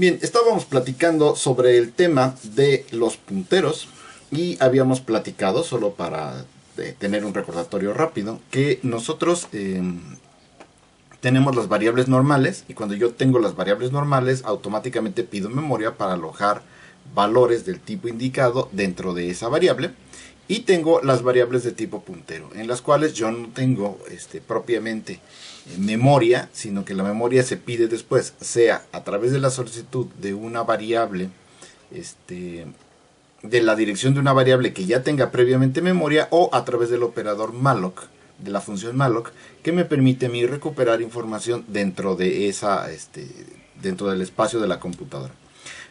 Bien, estábamos platicando sobre el tema de los punteros y habíamos platicado, solo para tener un recordatorio rápido, que nosotros tenemos las variables normales y cuando yo tengo las variables normales automáticamente pido memoria para alojar valores del tipo indicado dentro de esa variable. Y tengo las variables de tipo puntero, en las cuales yo no tengo propiamente memoria, sino que la memoria se pide después, sea a través de la solicitud de una variable, de la dirección de una variable que ya tenga previamente memoria, o a través del operador malloc, de la función malloc, que me permite a mí recuperar información dentro de esa, dentro del espacio de la computadora.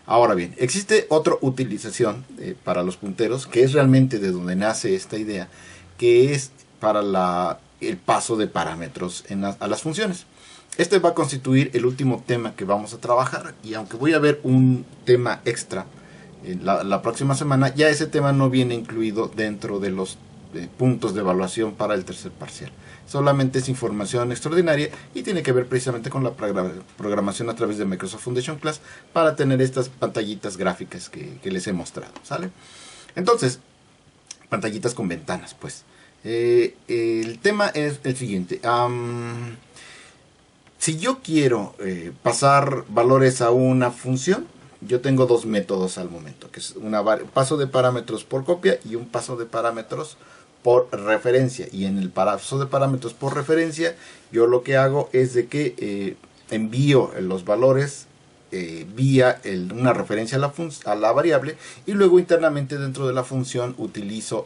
Ahora bien, existe otra utilización para los punteros, que es realmente de donde nace esta idea, que es para el paso de parámetros a las funciones. Este va a constituir el último tema que vamos a trabajar, y aunque voy a ver un tema extra la próxima semana, ya ese tema no viene incluido dentro de los puntos de evaluación para el tercer parcial. Solamente es información extraordinaria y tiene que ver precisamente con la programación a través de Microsoft Foundation Class para tener estas pantallitas gráficas que les he mostrado, ¿sale? Entonces, pantallitas con ventanas, pues. El tema es el siguiente. Si yo quiero pasar valores a una función, yo tengo dos métodos al momento, que es un paso de parámetros por copia y un paso de parámetros por referencia. Y en el paso de parámetros por referencia, yo lo que hago es de que envío los valores vía una referencia a la variable, y luego internamente dentro de la función utilizo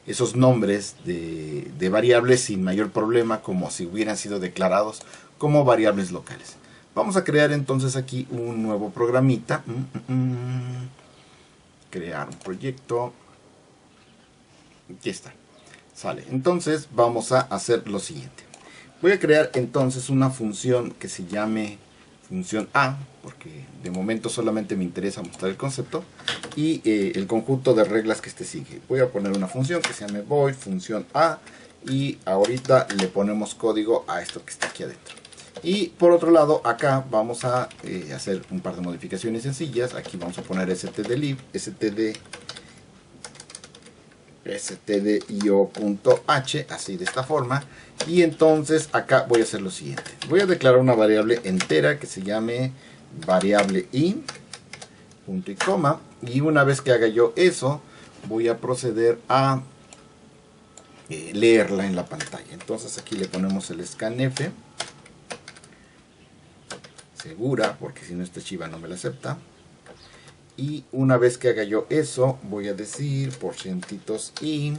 esos nombres de variables sin mayor problema, como si hubieran sido declarados como variables locales. Vamos a crear entonces aquí un nuevo programita. Crear un proyecto. Aquí está. Sale. Entonces vamos a hacer lo siguiente. Voy a crear entonces una función que se llame función A, porque de momento solamente me interesa mostrar el concepto, y el conjunto de reglas que sigue. Voy a poner una función que se llame void función A, y ahorita le ponemos código a esto que está aquí adentro. Y por otro lado, acá vamos a hacer un par de modificaciones sencillas. Aquí vamos a poner stdlib, stdio.h, así de esta forma. Y entonces acá voy a hacer lo siguiente. Voy a declarar una variable entera que se llame variable i, punto y coma. Y una vez que haga yo eso, voy a proceder a leerla en la pantalla. Entonces aquí le ponemos el scanf, segura, porque si no esta chiva no me la acepta. Y una vez que haga yo eso, voy a decir %i,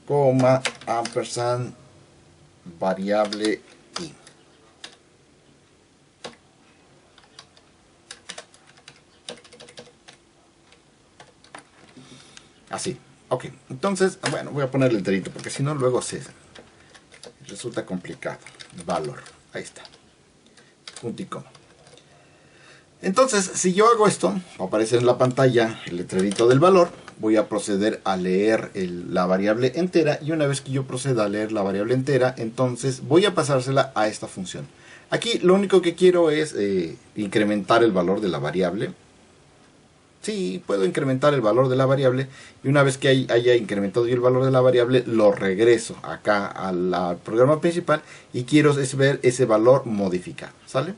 coma, ampersand, variable i. Así, ok. Entonces, bueno, voy a ponerle el enterito, porque si no luego resulta complicado. Valor, ahí está, punto y coma. Entonces, si yo hago esto, va a aparecer en la pantalla el letrerito del valor. Voy a proceder a leer la variable entera, y una vez que yo proceda a leer la variable entera, entonces voy a pasársela a esta función. Aquí lo único que quiero es incrementar el valor de la variable. Sí, puedo incrementar el valor de la variable, y una vez que haya incrementado yo el valor de la variable, lo regreso acá al programa principal y quiero ver ese valor modificado, ¿sale?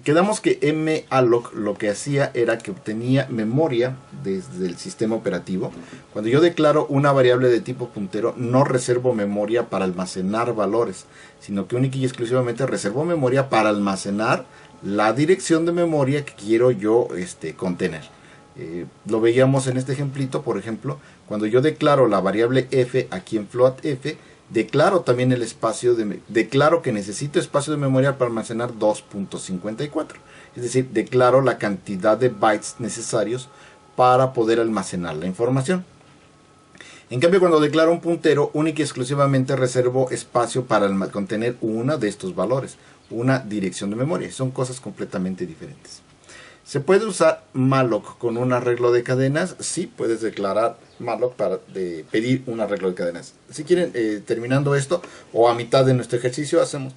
Quedamos que malloc lo que hacía era que obtenía memoria desde el sistema operativo. Cuando yo declaro una variable de tipo puntero, no reservo memoria para almacenar valores, sino que única y exclusivamente reservo memoria para almacenar la dirección de memoria que quiero yo contener. Lo veíamos en este ejemplito. Por ejemplo, cuando yo declaro la variable f aquí en float f, declaro también el espacio declaro que necesito espacio de memoria para almacenar 2.54, es decir, declaro la cantidad de bytes necesarios para poder almacenar la información. En cambio, cuando declaro un puntero, única y exclusivamente reservo espacio para contener uno de estos valores, una dirección de memoria. Son cosas completamente diferentes. ¿Se puede usar malloc con un arreglo de cadenas? Sí, puedes declarar malloc para pedir un arreglo de cadenas. Si quieren, terminando esto o a mitad de nuestro ejercicio, hacemos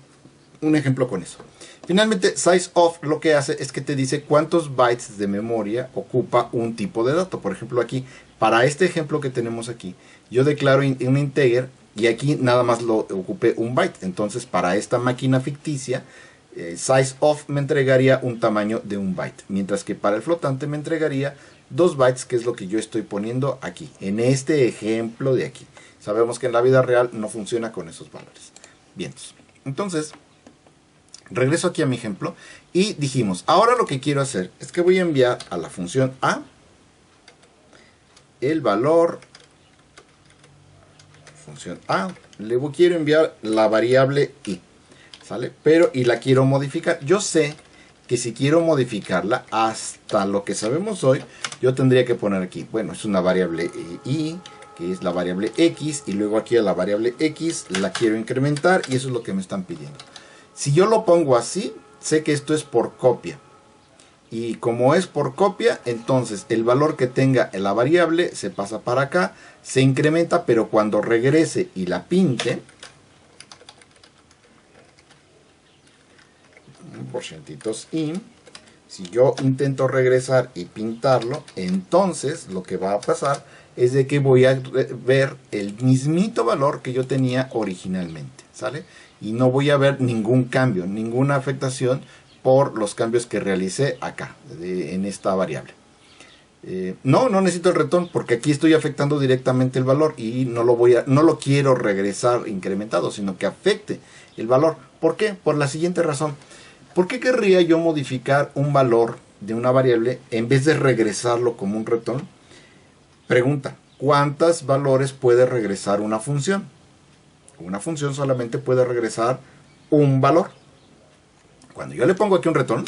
un ejemplo con eso. Finalmente, sizeOf lo que hace es que te dice cuántos bytes de memoria ocupa un tipo de dato. Por ejemplo, aquí, para este ejemplo que tenemos aquí, yo declaro un integer y aquí nada más lo ocupé un byte. Entonces, para esta máquina ficticia, sizeOf me entregaría un tamaño de un byte. Mientras que para el flotante me entregaría 2 bytes, que es lo que yo estoy poniendo aquí, en este ejemplo de aquí. Sabemos que en la vida real no funciona con esos valores. Bien, entonces regreso aquí a mi ejemplo y dijimos, ahora lo que quiero hacer es que voy a enviar a la función A el valor, función A, le quiero enviar la variable i, ¿sale? Pero, y la quiero modificar. Yo sé que si quiero modificarla, hasta lo que sabemos hoy, yo tendría que poner aquí, bueno, es una variable i, que es la variable x, y luego aquí a la variable x la quiero incrementar, y eso es lo que me están pidiendo. Si yo lo pongo así, sé que esto es por copia. Y como es por copia, entonces el valor que tenga en la variable se pasa para acá, se incrementa, pero cuando regrese y la pinte, %i, si yo intento regresar y pintarlo, entonces lo que va a pasar es de que voy a ver el mismito valor que yo tenía originalmente, ¿sale? Y no voy a ver ningún cambio, ninguna afectación por los cambios que realicé acá, en esta variable. No necesito el return porque aquí estoy afectando directamente el valor y no lo quiero regresar incrementado, sino que afecte el valor. ¿Por qué? Por la siguiente razón. ¿Por qué querría yo modificar un valor de una variable en vez de regresarlo como un return? Pregunta, ¿cuántos valores puede regresar una función? Una función solamente puede regresar un valor. Cuando yo le pongo aquí un return,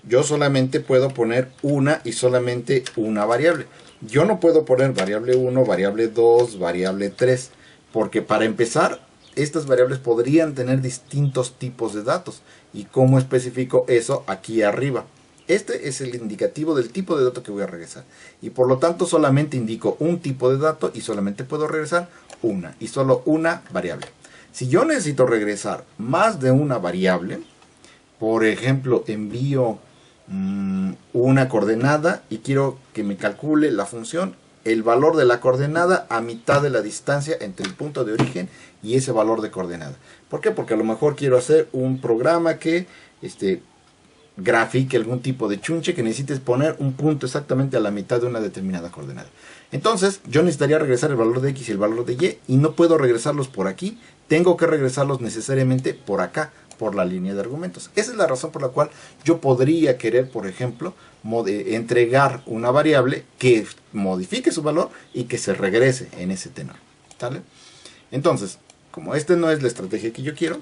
yo solamente puedo poner una y solamente una variable. Yo no puedo poner variable 1, variable 2, variable 3, porque para empezar, estas variables podrían tener distintos tipos de datos. ¿Y cómo especifico eso aquí arriba? Este es el indicativo del tipo de dato que voy a regresar. Y por lo tanto solamente indico un tipo de dato y solamente puedo regresar una y solo una variable. Si yo necesito regresar más de una variable, por ejemplo, envío una coordenada y quiero que me calcule la función el valor de la coordenada a mitad de la distancia entre el punto de origen y ese valor de coordenada. ¿Por qué? Porque a lo mejor quiero hacer un programa que grafique algún tipo de chunche que necesites poner un punto exactamente a la mitad de una determinada coordenada. Entonces yo necesitaría regresar el valor de x y el valor de y no puedo regresarlos por aquí, tengo que regresarlos necesariamente por acá, por la línea de argumentos. Esa es la razón por la cual yo podría querer, por ejemplo, entregar una variable que modifique su valor y que se regrese en ese tenor. ¿Sale? Entonces, como esta no es la estrategia que yo quiero,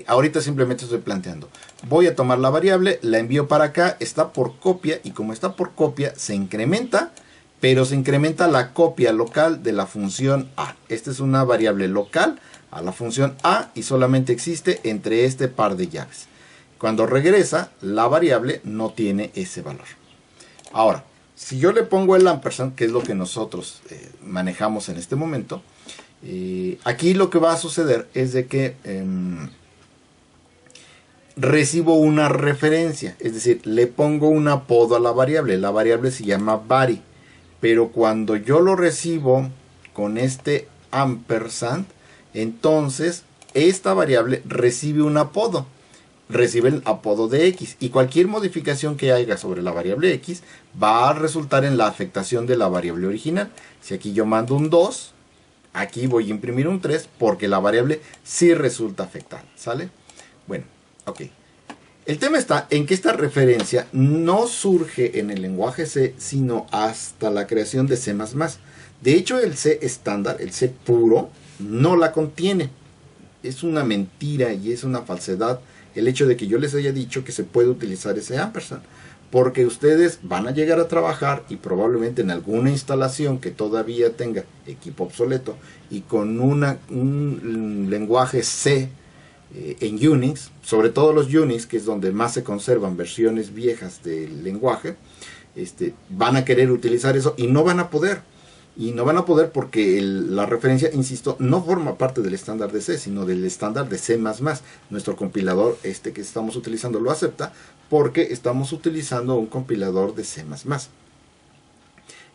ahorita simplemente estoy planteando. Voy a tomar la variable, la envío para acá, está por copia y como está por copia se incrementa, pero se incrementa la copia local de la función a. Esta es una variable local a la función a y solamente existe entre este par de llaves. Cuando regresa, la variable no tiene ese valor. Ahora, si yo le pongo el ampersand, que es lo que nosotros manejamos en este momento, aquí lo que va a suceder es de que recibo una referencia, es decir, le pongo un apodo a la variable se llama vari, pero cuando yo lo recibo con este ampersand, entonces esta variable recibe un apodo, recibe el apodo de x, y cualquier modificación que haga sobre la variable x va a resultar en la afectación de la variable original. Si aquí yo mando un 2, aquí voy a imprimir un 3 porque la variable sí resulta afectada, ¿sale? Bueno, ok. El tema está en que esta referencia no surge en el lenguaje C, sino hasta la creación de C++. De hecho, el C estándar, el C puro, no la contiene. Es una mentira y es una falsedad el hecho de que yo les haya dicho que se puede utilizar ese ampersand. Porque ustedes van a llegar a trabajar y probablemente en alguna instalación que todavía tenga equipo obsoleto y con un lenguaje C en Unix, sobre todo los Unix, que es donde más se conservan versiones viejas del lenguaje, van a querer utilizar eso y no van a poder. Y no van a poder porque la referencia, insisto, no forma parte del estándar de C, sino del estándar de C++. Nuestro compilador, este que estamos utilizando, lo acepta porque estamos utilizando un compilador de C++.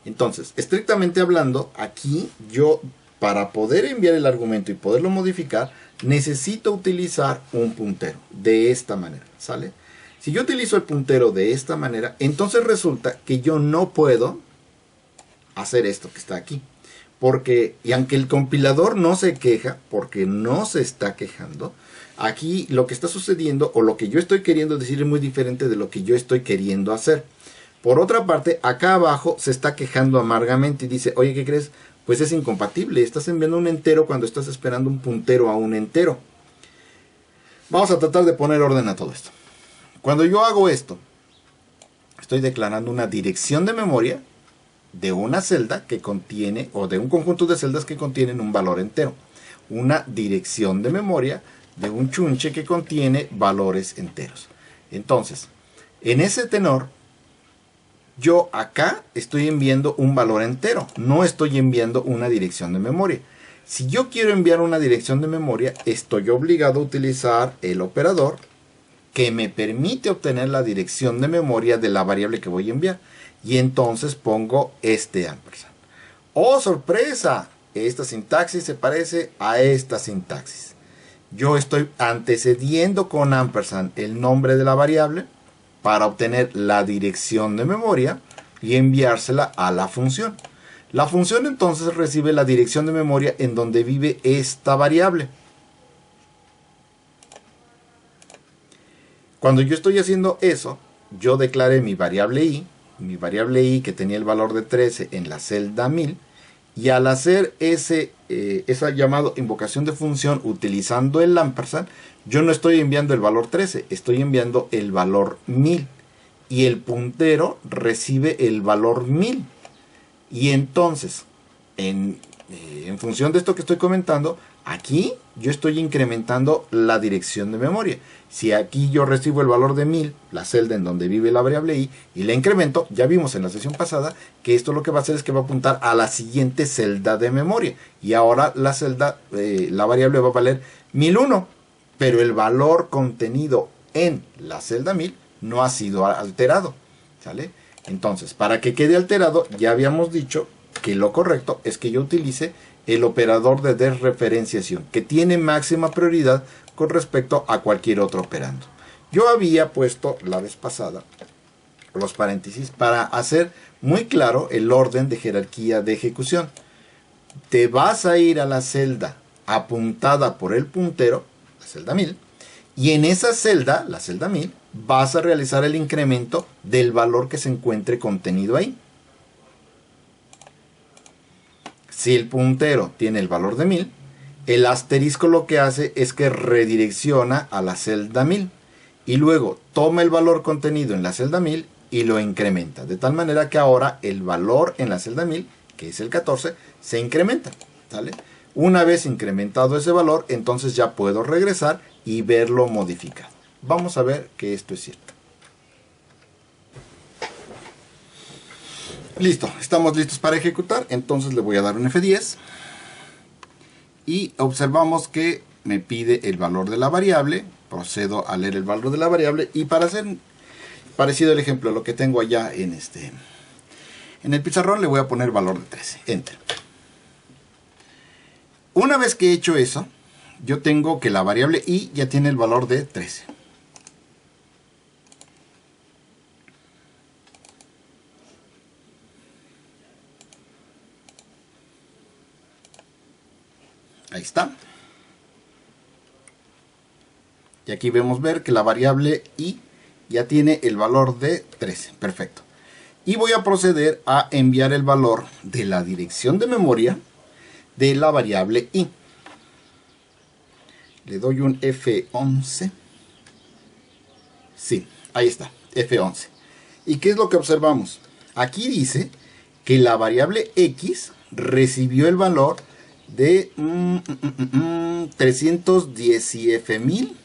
Entonces, estrictamente hablando, aquí yo, para poder enviar el argumento y poderlo modificar, necesito utilizar un puntero de esta manera, ¿sale? Si yo utilizo el puntero de esta manera, entonces resulta que yo no puedo hacer esto que está aquí. Porque, y aunque el compilador no se queja, porque no se está quejando, aquí lo que está sucediendo o lo que yo estoy queriendo decir es muy diferente de lo que yo estoy queriendo hacer. Por otra parte, acá abajo se está quejando amargamente y dice, oye, ¿qué crees? Pues es incompatible, estás enviando un entero cuando estás esperando un puntero a un entero. Vamos a tratar de poner orden a todo esto. Cuando yo hago esto, estoy declarando una dirección de memoria de una celda que contiene, o de un conjunto de celdas que contienen un valor entero. Una dirección de memoria de un chunche que contiene valores enteros. Entonces, en ese tenor, yo acá estoy enviando un valor entero, no estoy enviando una dirección de memoria. Si yo quiero enviar una dirección de memoria, estoy obligado a utilizar el operador que me permite obtener la dirección de memoria de la variable que voy a enviar. Y entonces pongo este ampersand. ¡Oh, sorpresa! Esta sintaxis se parece a esta sintaxis. Yo estoy antecediendo con ampersand el nombre de la variable para obtener la dirección de memoria y enviársela a la función. La función entonces recibe la dirección de memoria en donde vive esta variable. Cuando yo estoy haciendo eso, yo declaré mi variable i que tenía el valor de 13 en la celda 1000, y al hacer esa llamada invocación de función utilizando el ampersand, yo no estoy enviando el valor 13, estoy enviando el valor 1000, y el puntero recibe el valor 1000. Y entonces, en función de esto que estoy comentando, aquí yo estoy incrementando la dirección de memoria. Si aquí yo recibo el valor de 1000, la celda en donde vive la variable i, y la incremento, ya vimos en la sesión pasada que esto lo que va a hacer es que va a apuntar a la siguiente celda de memoria. Y ahora la celda, la variable va a valer 1001, pero el valor contenido en la celda 1000 no ha sido alterado, ¿sale? Entonces, para que quede alterado, ya habíamos dicho que lo correcto es que yo utilice el operador de desreferenciación, que tiene máxima prioridad con respecto a cualquier otro operando. Yo había puesto la vez pasada los paréntesis para hacer muy claro el orden de jerarquía de ejecución. Te vas a ir a la celda apuntada por el puntero, la celda 1000, y en esa celda, la celda 1000, vas a realizar el incremento del valor que se encuentre contenido ahí. Si el puntero tiene el valor de 1000, el asterisco lo que hace es que redirecciona a la celda 1000 y luego toma el valor contenido en la celda 1000 y lo incrementa. De tal manera que ahora el valor en la celda 1000, que es el 14, se incrementa, ¿sale? Una vez incrementado ese valor, entonces ya puedo regresar y verlo modificado. Vamos a ver que esto es cierto. Listo, estamos listos para ejecutar. Entonces le voy a dar un F10. Y observamos que me pide el valor de la variable. Procedo a leer el valor de la variable. Y para hacer parecido el ejemplo a lo que tengo allá en el pizarrón, le voy a poner valor de 13. Enter. Una vez que he hecho eso, yo tengo que la variable i ya tiene el valor de 13. Ahí está. Y aquí vemos ver que la variable i ya tiene el valor de 13. Perfecto. Y voy a proceder a enviar el valor de la dirección de memoria de la variable i. Le doy un F11. Sí, ahí está, F11. ¿Y qué es lo que observamos? Aquí dice que la variable x recibió el valor de 310.000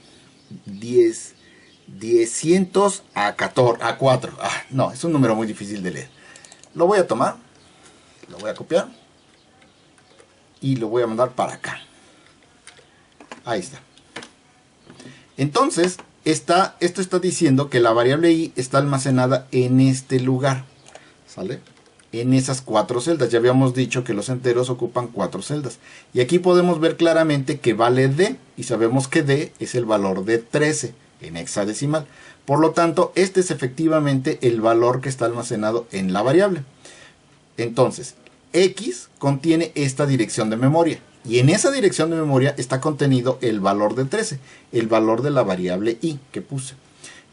a 4. No, es un número muy difícil de leer. Lo voy a tomar, lo voy a copiar y lo voy a mandar para acá. Ahí está. Entonces, esto está diciendo que la variable i está almacenada en este lugar, ¿sale? En esas 4 celdas. Ya habíamos dicho que los enteros ocupan 4 celdas. Y aquí podemos ver claramente que vale d, y sabemos que d es el valor de 13 en hexadecimal. Por lo tanto, este es efectivamente el valor que está almacenado en la variable. Entonces, x contiene esta dirección de memoria. Y en esa dirección de memoria está contenido el valor de 13, el valor de la variable i que puse.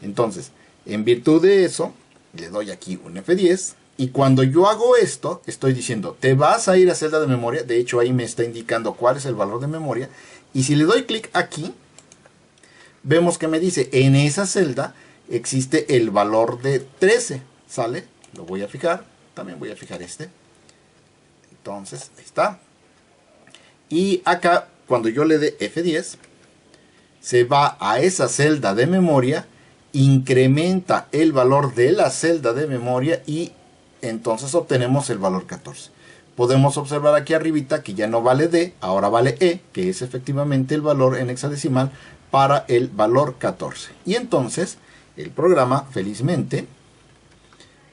Entonces, en virtud de eso, le doy aquí un F10. Y cuando yo hago esto, estoy diciendo, te vas a ir a celda de memoria. De hecho, ahí me está indicando cuál es el valor de memoria. Y si le doy clic aquí, vemos que me dice, en esa celda existe el valor de 13. ¿Sale? Lo voy a fijar. También voy a fijar este. Entonces, ahí está. Y acá, cuando yo le dé F10, se va a esa celda de memoria, incrementa el valor de la celda de memoria y entonces obtenemos el valor 14. Podemos observar aquí arribita que ya no vale D, ahora vale E, que es efectivamente el valor en hexadecimal para el valor 14. Y entonces el programa, felizmente,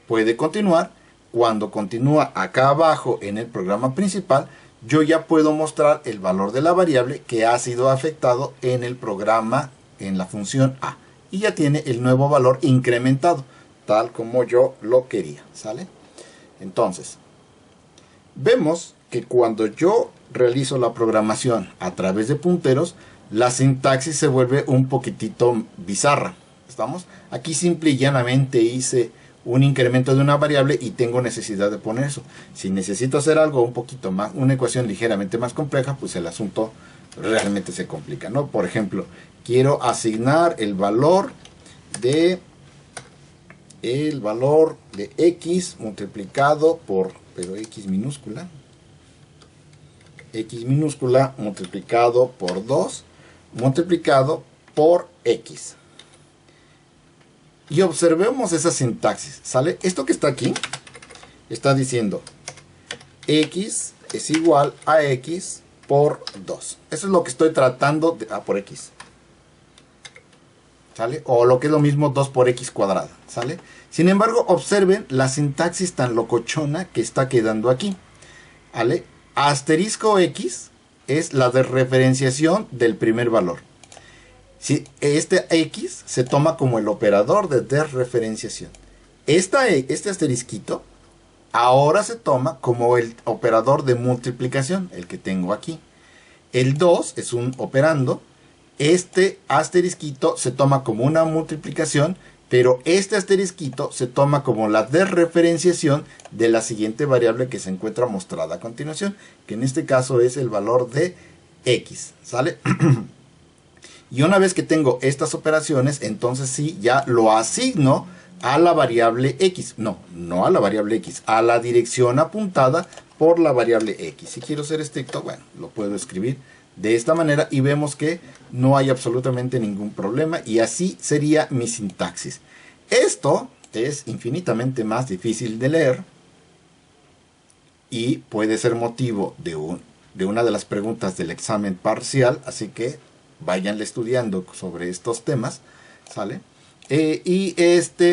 puede continuar. Cuando continúa acá abajo en el programa principal, yo ya puedo mostrar el valor de la variable que ha sido afectado en el programa, en la función A. Y ya tiene el nuevo valor incrementado, tal como yo lo quería, ¿sale? Entonces, vemos que cuando yo realizo la programación a través de punteros, la sintaxis se vuelve un poquitito bizarra. ¿Estamos? Aquí simple y llanamente hice un incremento de una variable y tengo necesidad de poner eso. Si necesito hacer algo un poquito más, una ecuación ligeramente más compleja, pues el asunto realmente se complica, ¿no? Por ejemplo, quiero asignar el valor de x multiplicado por, pero x minúscula multiplicado por 2 multiplicado por x. Y observemos esa sintaxis, ¿sale? Esto que está aquí está diciendo x es igual a x por 2. Eso es lo que estoy tratando de... por x. ¿Sale? O lo que es lo mismo 2 por x cuadrada, ¿sale? Sin embargo, observen la sintaxis tan locochona que está quedando aquí, ¿vale? Asterisco x es la desreferenciación del primer valor. Si este x se toma como el operador de desreferenciación. Este asterisquito ahora se toma como el operador de multiplicación, el que tengo aquí. El 2 es un operando. Este asterisquito se toma como una multiplicación, pero este asterisquito se toma como la desreferenciación de la siguiente variable que se encuentra mostrada a continuación, que en este caso es el valor de x, ¿sale? Y una vez que tengo estas operaciones, entonces sí, ya lo asigno a la variable x. No a la variable x, a la dirección apuntada por la variable x. Si quiero ser estricto, bueno, lo puedo escribir de esta manera y vemos que no hay absolutamente ningún problema y así sería mi sintaxis. Esto es infinitamente más difícil de leer y puede ser motivo de una de las preguntas del examen parcial, así que váyanle estudiando sobre estos temas, ¿sale? Y esta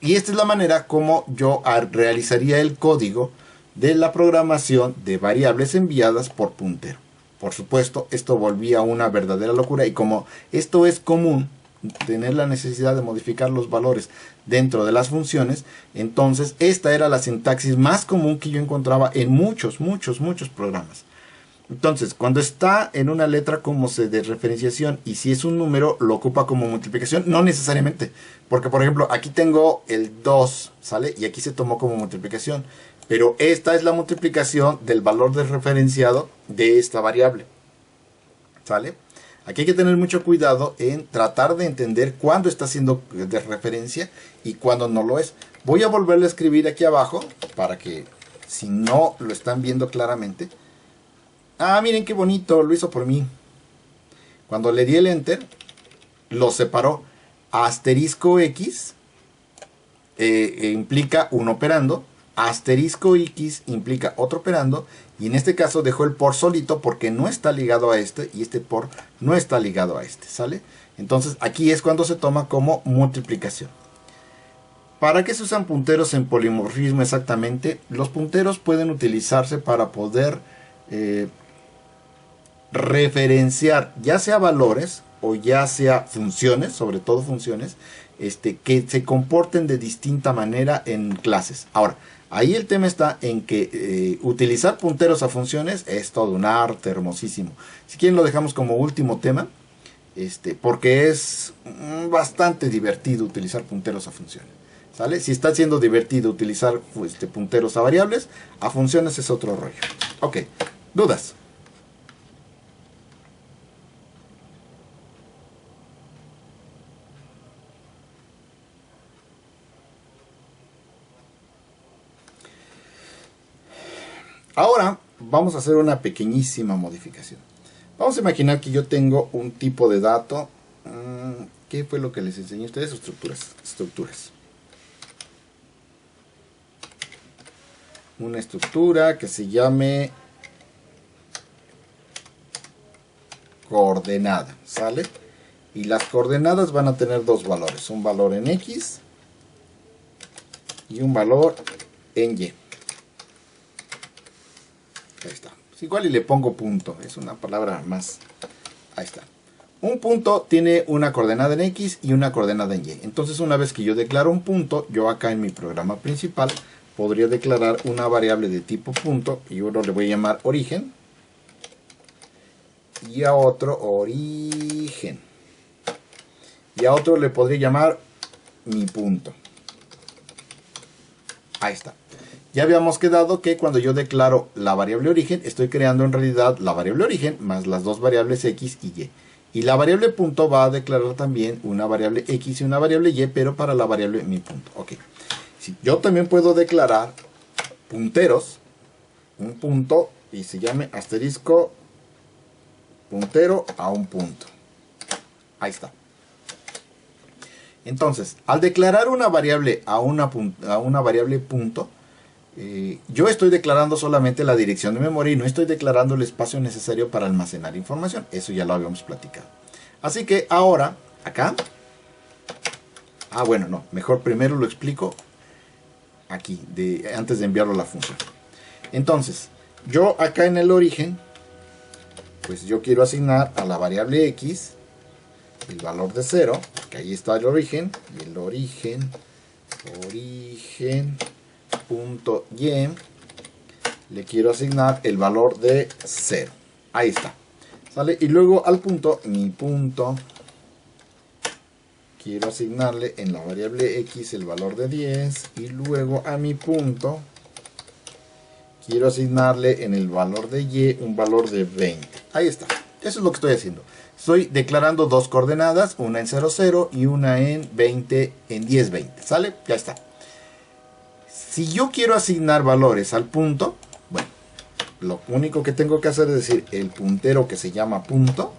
es la manera como yo realizaría el código de la programación de variables enviadas por puntero. Por supuesto, esto volvía una verdadera locura y como esto es común, tener la necesidad de modificar los valores dentro de las funciones, entonces esta era la sintaxis más común que yo encontraba en muchos programas. Entonces, cuando está en una letra como C de referenciación y si es un número, lo ocupa como multiplicación, no necesariamente, porque por ejemplo, aquí tengo el 2, ¿sale? Y aquí se tomó como multiplicación, pero esta es la multiplicación del valor desreferenciado de esta variable, ¿sale? Aquí hay que tener mucho cuidado en tratar de entender cuándo está siendo de referencia y cuándo no lo es. Voy a volverle a escribir aquí abajo para que, si no lo están viendo claramente. Ah, miren qué bonito, lo hizo por mí. Cuando le di el enter, lo separó. Asterisco x implica un operando, asterisco X implica otro operando, y en este caso dejo el por solito porque no está ligado a este, y este por no está ligado a este, ¿sale? Entonces aquí es cuando se toma como multiplicación. ¿Para qué se usan punteros en polimorfismo exactamente? Los punteros pueden utilizarse para poder referenciar ya sea valores o ya sea funciones, sobre todo funciones, que se comporten de distinta manera en clases. Ahora, ahí el tema está en que utilizar punteros a funciones es todo un arte hermosísimo. Si quieren lo dejamos como último tema, porque es bastante divertido utilizar punteros a funciones. ¿Sale? Si está siendo divertido utilizar punteros a variables, a funciones es otro rollo. Ok, ¿dudas? Ahora vamos a hacer una pequeñísima modificación. Vamos a imaginar que yo tengo un tipo de dato. ¿Qué fue lo que les enseñé a ustedes? Estructuras. Una estructura que se llame coordenada, ¿sale? Y las coordenadas van a tener dos valores, un valor en X y un valor en Y. Ahí está. Pues igual y le pongo punto, es una palabra más. Ahí está. Un punto tiene una coordenada en X y una coordenada en Y. Entonces una vez que yo declaro un punto, yo acá en mi programa principal podría declarar una variable de tipo punto, y uno le voy a llamar origen, y a otro origen, y a otro le podría llamar mi punto. Ahí está. Ya habíamos quedado que cuando yo declaro la variable origen, estoy creando en realidad la variable origen más las dos variables X y Y. Y la variable punto va a declarar también una variable X y una variable Y, pero para la variable mi punto. Ok. Yo también puedo declarar punteros, un punto, y se llame asterisco puntero a un punto. Ahí está. Entonces, al declarar una variable a una variable punto, yo estoy declarando solamente la dirección de memoria y no estoy declarando el espacio necesario para almacenar información. Eso ya lo habíamos platicado. Así que ahora, acá, bueno, no, mejor primero lo explico aquí, antes de enviarlo a la función. Entonces, yo acá en el origen, pues yo quiero asignar a la variable X el valor de 0, porque ahí está el origen, y el origen punto Y, le quiero asignar el valor de 0. Ahí está. ¿Sale? Y luego al punto, mi punto, quiero asignarle en la variable X el valor de 10, y luego a mi punto quiero asignarle en el valor de Y un valor de 20. Ahí está. Eso es lo que estoy haciendo. Estoy declarando dos coordenadas, una en 0, 0 y una en 20, en 10, 20. ¿Sale? Ya está. Si yo quiero asignar valores al punto, bueno, lo único que tengo que hacer es decir, el puntero que se llama punto,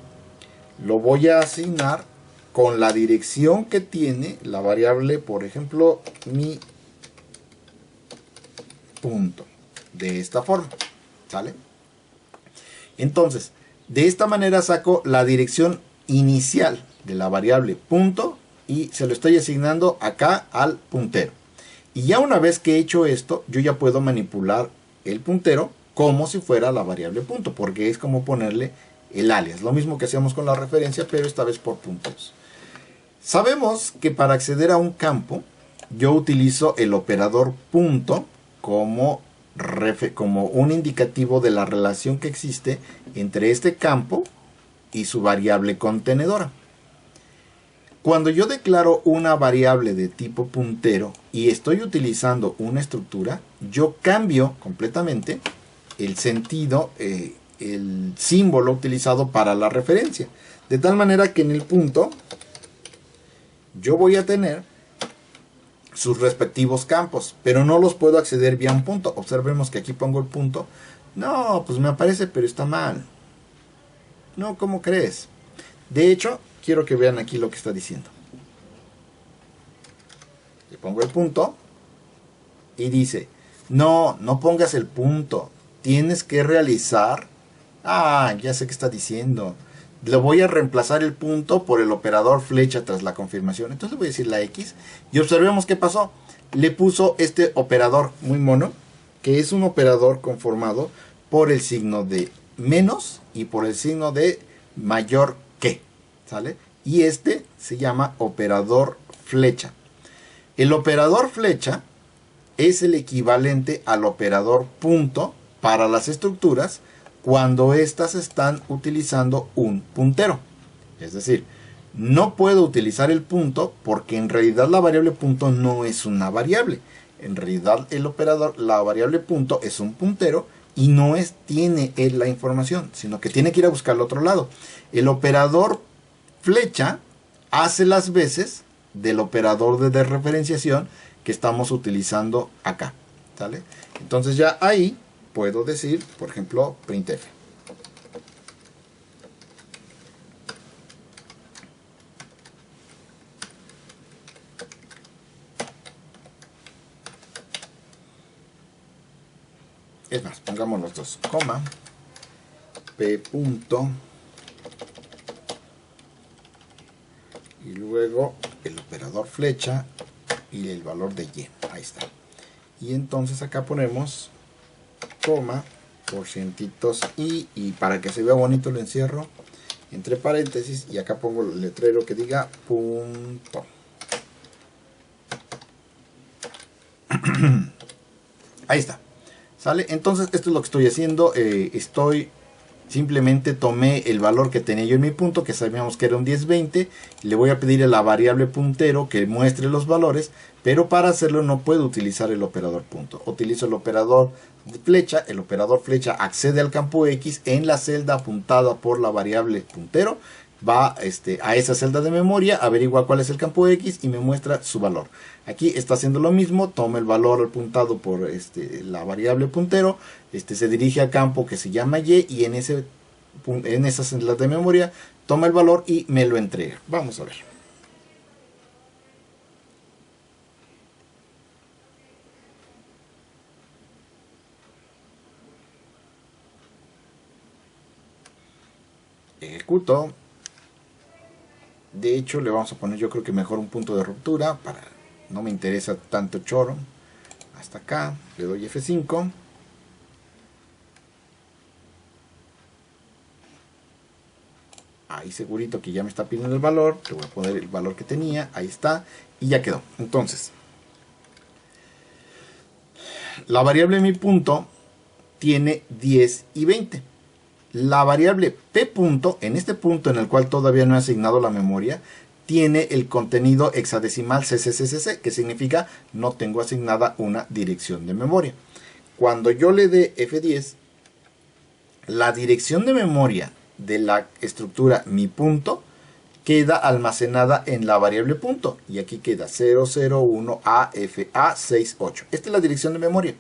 lo voy a asignar con la dirección que tiene la variable, por ejemplo, mi punto. De esta forma, ¿sale? Entonces, de esta manera saco la dirección inicial de la variable punto y se lo estoy asignando acá al puntero. Y ya una vez que he hecho esto, yo ya puedo manipular el puntero como si fuera la variable punto, porque es como ponerle el alias, lo mismo que hacíamos con la referencia, pero esta vez por puntos. Sabemos que para acceder a un campo, yo utilizo el operador punto como un indicativo de la relación que existe entre este campo y su variable contenedora. Cuando yo declaro una variable de tipo puntero y estoy utilizando una estructura, yo cambio completamente el sentido, el símbolo utilizado para la referencia. De tal manera que en el punto yo voy a tener sus respectivos campos, pero no los puedo acceder vía un punto. Observemos que aquí pongo el punto. No, pues me aparece, pero está mal. No, ¿cómo crees? De hecho, quiero que vean aquí lo que está diciendo. Le pongo el punto y dice, No, no pongas el punto. Tienes que realizar... Ah, ya sé qué está diciendo. Le voy a reemplazar el punto por el operador flecha tras la confirmación. Entonces le voy a decir la X. Y observemos qué pasó. Le puso este operador muy mono, que es un operador conformado por el signo de menos y por el signo de mayor que. ¿Sale? Y este se llama operador flecha. El operador flecha es el equivalente al operador punto para las estructuras cuando éstas están utilizando un puntero. Es decir, no puedo utilizar el punto porque en realidad la variable punto no es una variable. En realidad el operador, la variable punto es un puntero y no tiene él la información, sino que tiene que ir a buscar al otro lado. El operador flecha hace las veces del operador de desreferenciación que estamos utilizando acá, ¿sale? Entonces ya ahí puedo decir, por ejemplo, printf. Es más, pongamos los dos, coma, p punto, y luego el operador flecha y el valor de y. Ahí está. Y entonces acá ponemos coma, porcientitos y para que se vea bonito lo encierro entre paréntesis y acá pongo el letrero que diga punto. Ahí está. ¿Sale? Entonces esto es lo que estoy haciendo. Simplemente tomé el valor que tenía yo en mi punto, que sabíamos que era un 1020. Le voy a pedir a la variable puntero que muestre los valores, pero para hacerlo no puedo utilizar el operador punto. Utilizo el operador de flecha. El operador flecha accede al campo X en la celda apuntada por la variable puntero. Va a esa celda de memoria, averigua cuál es el campo X y me muestra su valor. Aquí está haciendo lo mismo, toma el valor apuntado por la variable puntero, se dirige al campo que se llama Y y en esa celda de memoria toma el valor y me lo entrega. Vamos a ver. Ejecuto. De hecho le vamos a poner, yo creo que mejor un punto de ruptura, para no me interesa tanto choro. Hasta acá, le doy F5. Ahí segurito que ya me está pidiendo el valor. Le voy a poner el valor que tenía, ahí está, y ya quedó. Entonces, la variable mi punto tiene 10 y 20. La variable p punto, en este punto en el cual todavía no he asignado la memoria, tiene el contenido hexadecimal CCCCC, que significa no tengo asignada una dirección de memoria. Cuando yo le dé F10, la dirección de memoria de la estructura mi punto queda almacenada en la variable punto, y aquí queda 001AFA68. Esta es la dirección de memoria,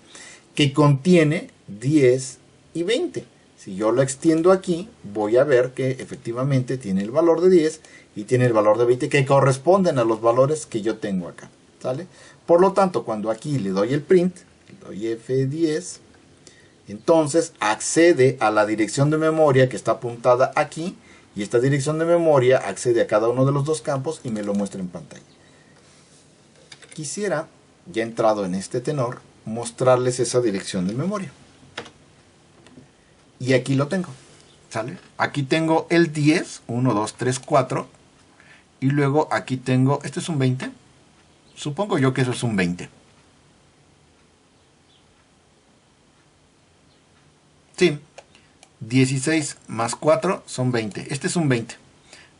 que contiene 10 y 20. Si yo lo extiendo aquí, voy a ver que efectivamente tiene el valor de 10 y tiene el valor de 20 que corresponden a los valores que yo tengo acá, ¿sale? Por lo tanto, cuando aquí le doy el print, le doy F10, entonces accede a la dirección de memoria que está apuntada aquí, y esta dirección de memoria accede a cada uno de los dos campos y me lo muestra en pantalla. Quisiera, ya entrado en este tenor, mostrarles esa dirección de memoria. Y aquí lo tengo, ¿sale? Aquí tengo el 10, 1, 2, 3, 4. Y luego aquí tengo, ¿este es un 20? Supongo yo que eso es un 20. Sí, 16 más 4 son 20. Este es un 20,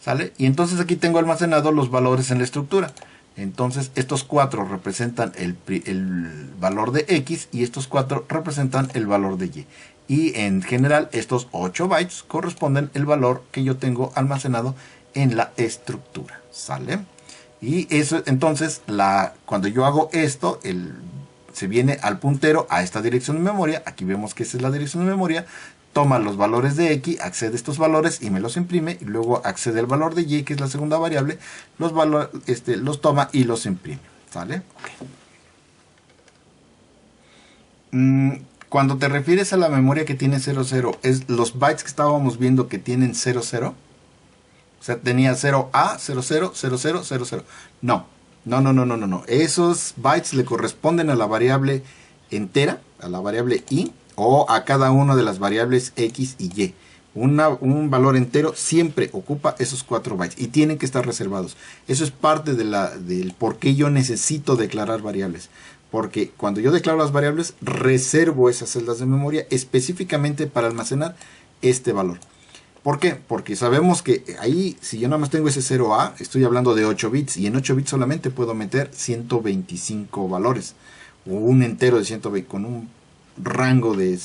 ¿sale? Y entonces aquí tengo almacenados los valores en la estructura. Entonces estos 4 representan el valor de X y estos 4 representan el valor de Y. Y en general estos 8 bytes corresponden el valor que yo tengo almacenado en la estructura, ¿sale? Y eso, entonces, cuando yo hago esto, se viene al puntero a esta dirección de memoria. Aquí vemos que esa es la dirección de memoria. Toma los valores de X, accede a estos valores y me los imprime. Y luego accede al valor de Y, que es la segunda variable. Los toma y los imprime, ¿sale? Okay. Cuando te refieres a la memoria que tiene 00, ¿es los bytes que estábamos viendo que tienen 00? O sea, tenía 0A, 00, 00, 00. No, no, no, no, no, no, no. Esos bytes le corresponden a la variable entera, a la variable i, o a cada una de las variables x y y. Un valor entero siempre ocupa esos 4 bytes y tienen que estar reservados. Eso es parte del por qué yo necesito declarar variables. Porque cuando yo declaro las variables, reservo esas celdas de memoria específicamente para almacenar este valor. ¿Por qué? Porque sabemos que ahí, si yo nada más tengo ese 0A, estoy hablando de 8 bits. Y en 8 bits solamente puedo meter 125 valores. O un entero de 120, con un rango de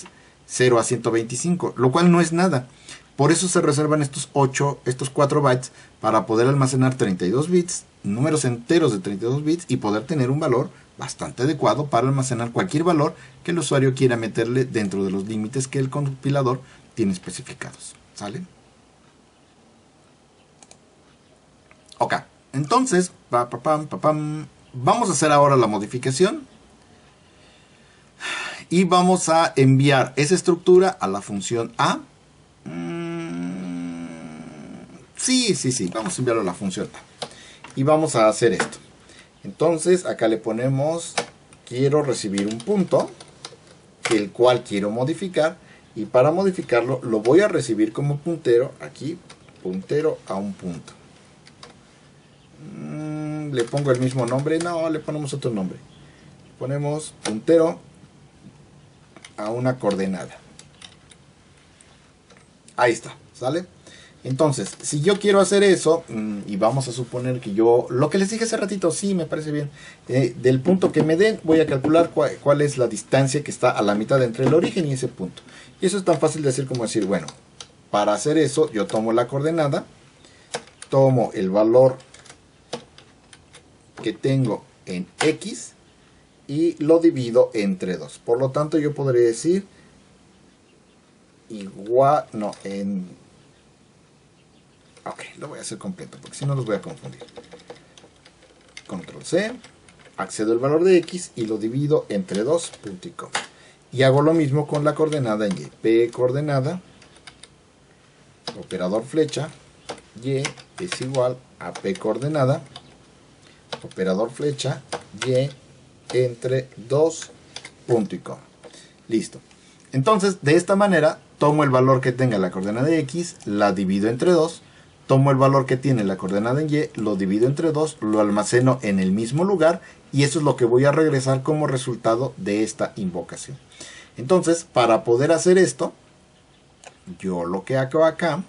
0 a 125. Lo cual no es nada. Por eso se reservan estos 4 bytes para poder almacenar 32 bits, números enteros de 32 bits y poder tener un valor bastante adecuado para almacenar cualquier valor que el usuario quiera meterle dentro de los límites que el compilador tiene especificados. ¿Sale? Ok, entonces vamos a hacer ahora la modificación y vamos a enviar esa estructura a la función A. Sí, vamos a enviarlo a la función A y vamos a hacer esto. Entonces acá le ponemos quiero recibir un punto, el cual quiero modificar, y para modificarlo lo voy a recibir como puntero, aquí, puntero a un punto. Le pongo el mismo nombre, no, le ponemos otro nombre. Ponemos puntero a una coordenada. Ahí está, ¿sale? Entonces, si yo quiero hacer eso, y vamos a suponer que yo, lo que les dije hace ratito, sí, me parece bien, del punto que me den, voy a calcular cuál es la distancia que está a la mitad entre el origen y ese punto. Y eso es tan fácil de decir como decir, bueno, para hacer eso, yo tomo la coordenada, tomo el valor que tengo en x y lo divido entre 2. Por lo tanto, yo podría decir igual, no, ok, lo voy a hacer completo porque si no los voy a confundir. Control C, accedo el valor de x y lo divido entre 2, punto y coma. Y hago lo mismo con la coordenada en y. P coordenada, operador flecha, y es igual a P coordenada, operador flecha, y entre 2, punto y coma. Listo. Entonces, de esta manera, tomo el valor que tenga la coordenada de x, la divido entre 2, tomo el valor que tiene la coordenada en y, lo divido entre 2, lo almaceno en el mismo lugar y eso es lo que voy a regresar como resultado de esta invocación. Entonces, para poder hacer esto, yo lo que hago acá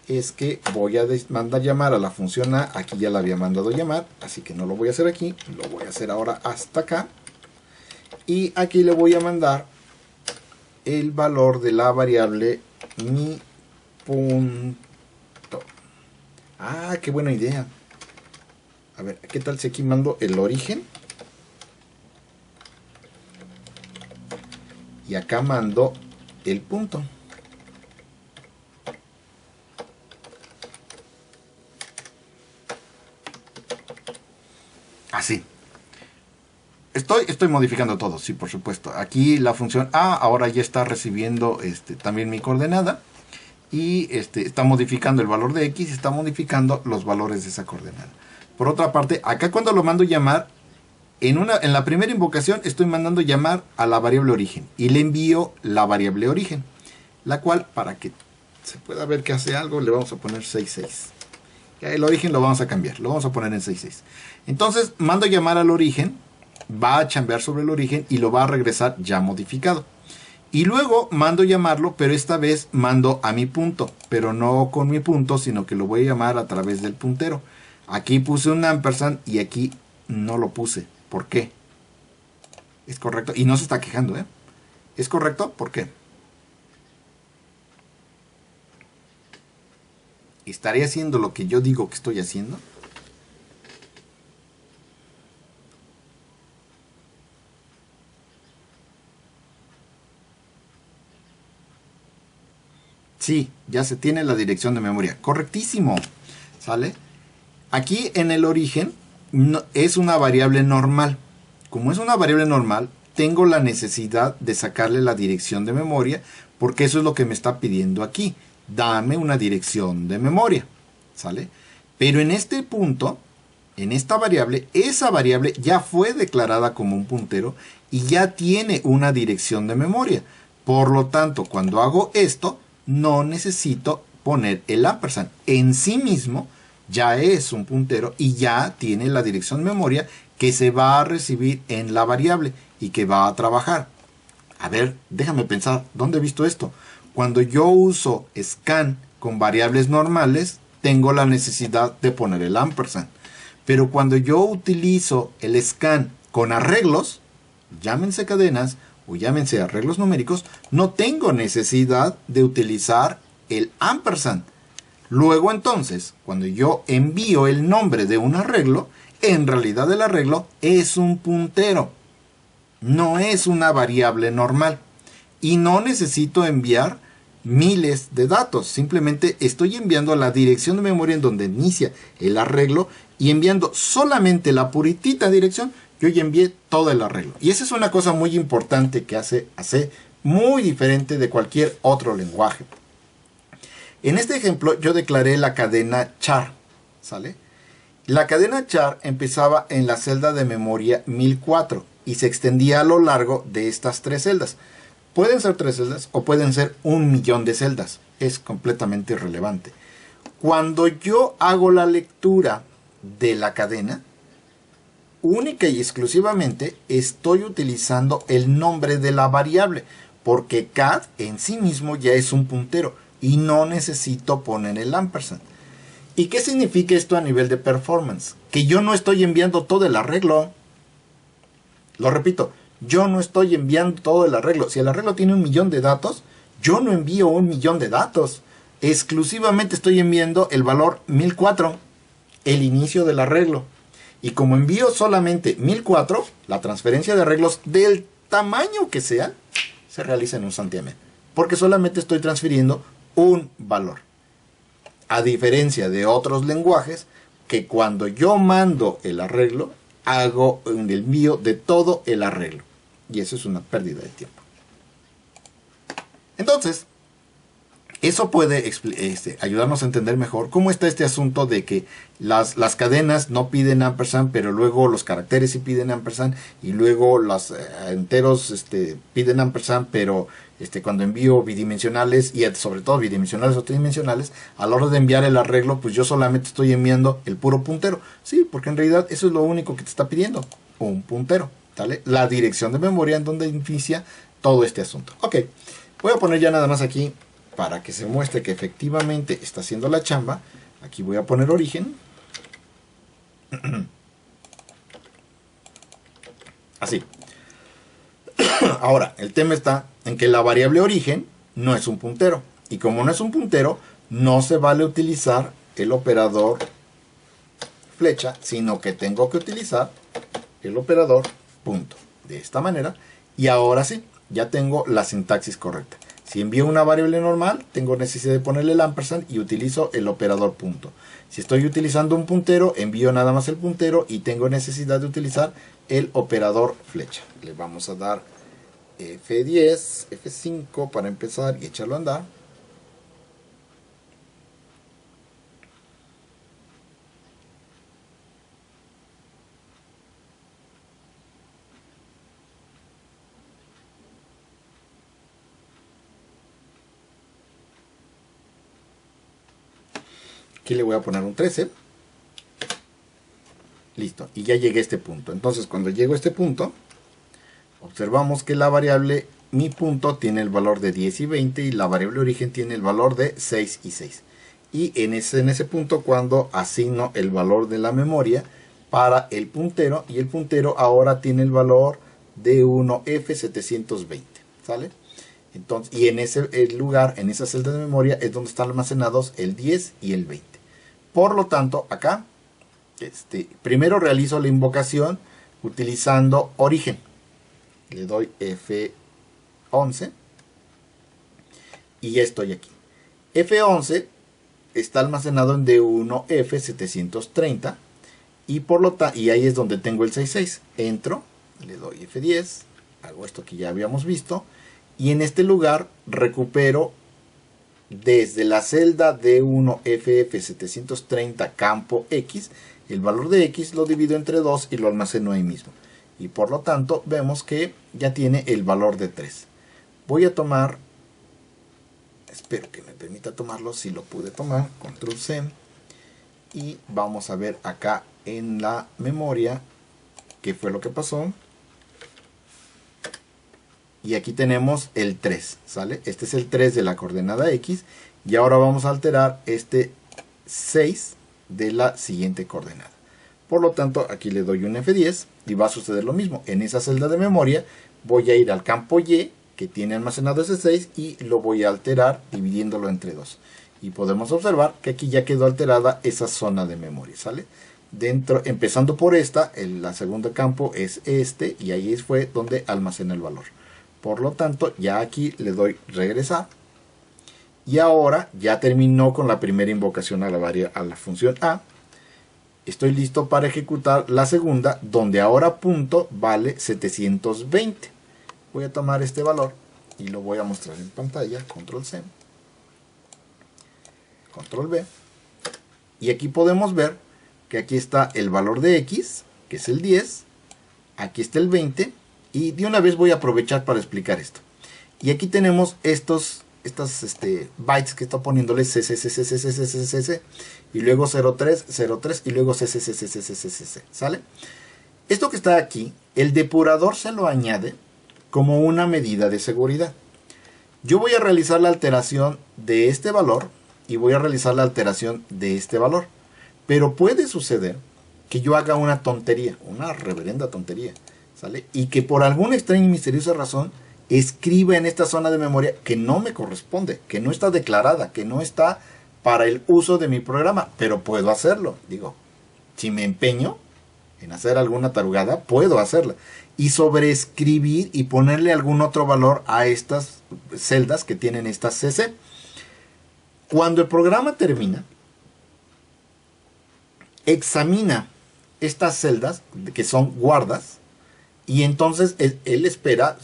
es que voy a mandar llamar a la función A. Aquí ya la había mandado llamar, así que no lo voy a hacer aquí, lo voy a hacer ahora hasta acá. Y aquí le voy a mandar el valor de la variable mi punto. Ah, qué buena idea. A ver, ¿qué tal si aquí mando el origen? Y acá mando el punto. Así. Estoy modificando todo, sí, por supuesto. Aquí la función A ahora ya está recibiendo también mi coordenada. Y está modificando el valor de x, está modificando los valores de esa coordenada. Por otra parte, acá cuando lo mando llamar, en la primera invocación estoy mandando llamar a la variable origen. Y le envío la variable origen. La cual, para que se pueda ver que hace algo, le vamos a poner 66. El origen lo vamos a cambiar, lo vamos a poner en 66. Entonces, mando llamar al origen, va a chambear sobre el origen y lo va a regresar ya modificado. Y luego mando llamarlo, pero esta vez mando a mi punto, pero no con mi punto, sino que lo voy a llamar a través del puntero. Aquí puse un ampersand y aquí no lo puse. ¿Por qué? Es correcto. Y no se está quejando, ¿eh? ¿Es correcto? ¿Por qué? ¿Estaré haciendo lo que yo digo que estoy haciendo? Sí, ya se tiene la dirección de memoria. Correctísimo. ¿Sale? Aquí en el origen es una variable normal. Como es una variable normal, tengo la necesidad de sacarle la dirección de memoria, porque eso es lo que me está pidiendo aquí. Dame una dirección de memoria, ¿sale? Pero en este punto, en esta variable, esa variable ya fue declarada como un puntero y ya tiene una dirección de memoria. Por lo tanto, cuando hago esto, no necesito poner el ampersand. En sí mismo ya es un puntero y ya tiene la dirección de memoria que se va a recibir en la variable y que va a trabajar. A ver, déjame pensar, ¿dónde he visto esto? Cuando yo uso scan con variables normales, tengo la necesidad de poner el ampersand. Pero cuando yo utilizo el scan con arreglos, llámense cadenas o llámense arreglos numéricos, no tengo necesidad de utilizar el ampersand. Luego entonces, cuando yo envío el nombre de un arreglo, en realidad el arreglo es un puntero, no es una variable normal. Y no necesito enviar miles de datos, simplemente estoy enviando la dirección de memoria en donde inicia el arreglo y enviando solamente la puritita dirección, yo ya envié todo el arreglo. Y esa es una cosa muy importante que hace muy diferente de cualquier otro lenguaje. En este ejemplo yo declaré la cadena char, ¿sale? La cadena char empezaba en la celda de memoria 1004 y se extendía a lo largo de estas tres celdas. Pueden ser 3 celdas o pueden ser 1.000.000 de celdas. Es completamente irrelevante. Cuando yo hago la lectura de la cadena, única y exclusivamente estoy utilizando el nombre de la variable, porque CAD en sí mismo ya es un puntero y no necesito poner el ampersand. ¿Y qué significa esto a nivel de performance? Que yo no estoy enviando todo el arreglo. Lo repito, yo no estoy enviando todo el arreglo. Si el arreglo tiene 1.000.000 de datos, yo no envío 1.000.000 de datos. Exclusivamente estoy enviando el valor 1004, el inicio del arreglo. Y como envío solamente 1004, la transferencia de arreglos del tamaño que sea, se realiza en un santiamén. Porque solamente estoy transfiriendo un valor. A diferencia de otros lenguajes, que cuando yo mando el arreglo, hago el envío de todo el arreglo. Y eso es una pérdida de tiempo. Entonces, eso puede ayudarnos a entender mejor cómo está este asunto de que las cadenas no piden ampersand, pero luego los caracteres sí piden ampersand, y luego los enteros piden ampersand, pero cuando envío bidimensionales, y sobre todo bidimensionales o tridimensionales, a la hora de enviar el arreglo, pues yo solamente estoy enviando el puro puntero. Sí, porque en realidad eso es lo único que te está pidiendo, un puntero. ¿Vale? La dirección de memoria en donde inicia todo este asunto. Ok, voy a poner ya nada más aquí para que se muestre que efectivamente está haciendo la chamba. Aquí voy a poner origen. Así. Ahora, el tema está en que la variable origen no es un puntero. Y como no es un puntero, no se vale utilizar el operador flecha, sino que tengo que utilizar el operador punto. De esta manera. Y ahora sí, ya tengo la sintaxis correcta. Si envío una variable normal, tengo necesidad de ponerle el ampersand y utilizo el operador punto. Si estoy utilizando un puntero, envío nada más el puntero y tengo necesidad de utilizar el operador flecha. Le vamos a dar F10, F5 para empezar y echarlo a andar. Aquí le voy a poner un 13. Listo. Y ya llegué a este punto. Entonces, cuando llego a este punto, observamos que la variable mi punto tiene el valor de 10 y 20 y la variable origen tiene el valor de 6 y 6. Y en ese punto, cuando asigno el valor de la memoria para el puntero, y el puntero ahora tiene el valor de 1F720. ¿Sale? Entonces, y en ese lugar, en esa celda de memoria, es donde están almacenados el 10 y el 20. Por lo tanto, acá, primero realizo la invocación utilizando origen. Le doy F11 y ya estoy aquí. F11 está almacenado en D1F730 y por lo tanto, y ahí es donde tengo el 66. Entro, le doy F10 hago esto que ya habíamos visto, y en este lugar recupero desde la celda D1FF730 campo X, el valor de X lo divido entre 2 y lo almaceno ahí mismo. Y por lo tanto vemos que ya tiene el valor de 3. Voy a tomar, espero que me permita tomarlo, si lo pude tomar, control C. Y vamos a ver acá en la memoria qué fue lo que pasó. Y aquí tenemos el 3, ¿sale? Este es el 3 de la coordenada X. Y ahora vamos a alterar este 6 de la siguiente coordenada. Por lo tanto, aquí le doy un F10 y va a suceder lo mismo. En esa celda de memoria voy a ir al campo Y, que tiene almacenado ese 6, y lo voy a alterar dividiéndolo entre 2. Y podemos observar que aquí ya quedó alterada esa zona de memoria, ¿sale? Dentro, empezando por esta, la segunda campo es este, y ahí fue donde almacena el valor. Por lo tanto, ya aquí le doy regresar. Y ahora ya terminó con la primera invocación a la función A. Estoy listo para ejecutar la segunda, donde ahora punto vale 720. Voy a tomar este valor y lo voy a mostrar en pantalla. Control C. Control V. Y aquí podemos ver que aquí está el valor de X, que es el 10. Aquí está el 20. Y de una vez voy a aprovechar para explicar esto. Y aquí tenemos estas bytes que está poniéndole CCCCCCCCC, y luego 03, 03 y luego CCCCCCCC, ¿sale? Esto que está aquí, el depurador se lo añade como una medida de seguridad. Yo voy a realizar la alteración de este valor y voy a realizar la alteración de este valor. Pero puede suceder que yo haga una tontería, una reverenda tontería, ¿sale? Y que por alguna extraña y misteriosa razón escriba en esta zona de memoria que no me corresponde, que no está declarada, que no está para el uso de mi programa, pero puedo hacerlo. Digo, si me empeño en hacer alguna tarugada, puedo hacerla. Y sobreescribir y ponerle algún otro valor a estas celdas que tienen esta CC. Cuando el programa termina, examina estas celdas que son guardas. Y entonces él espera,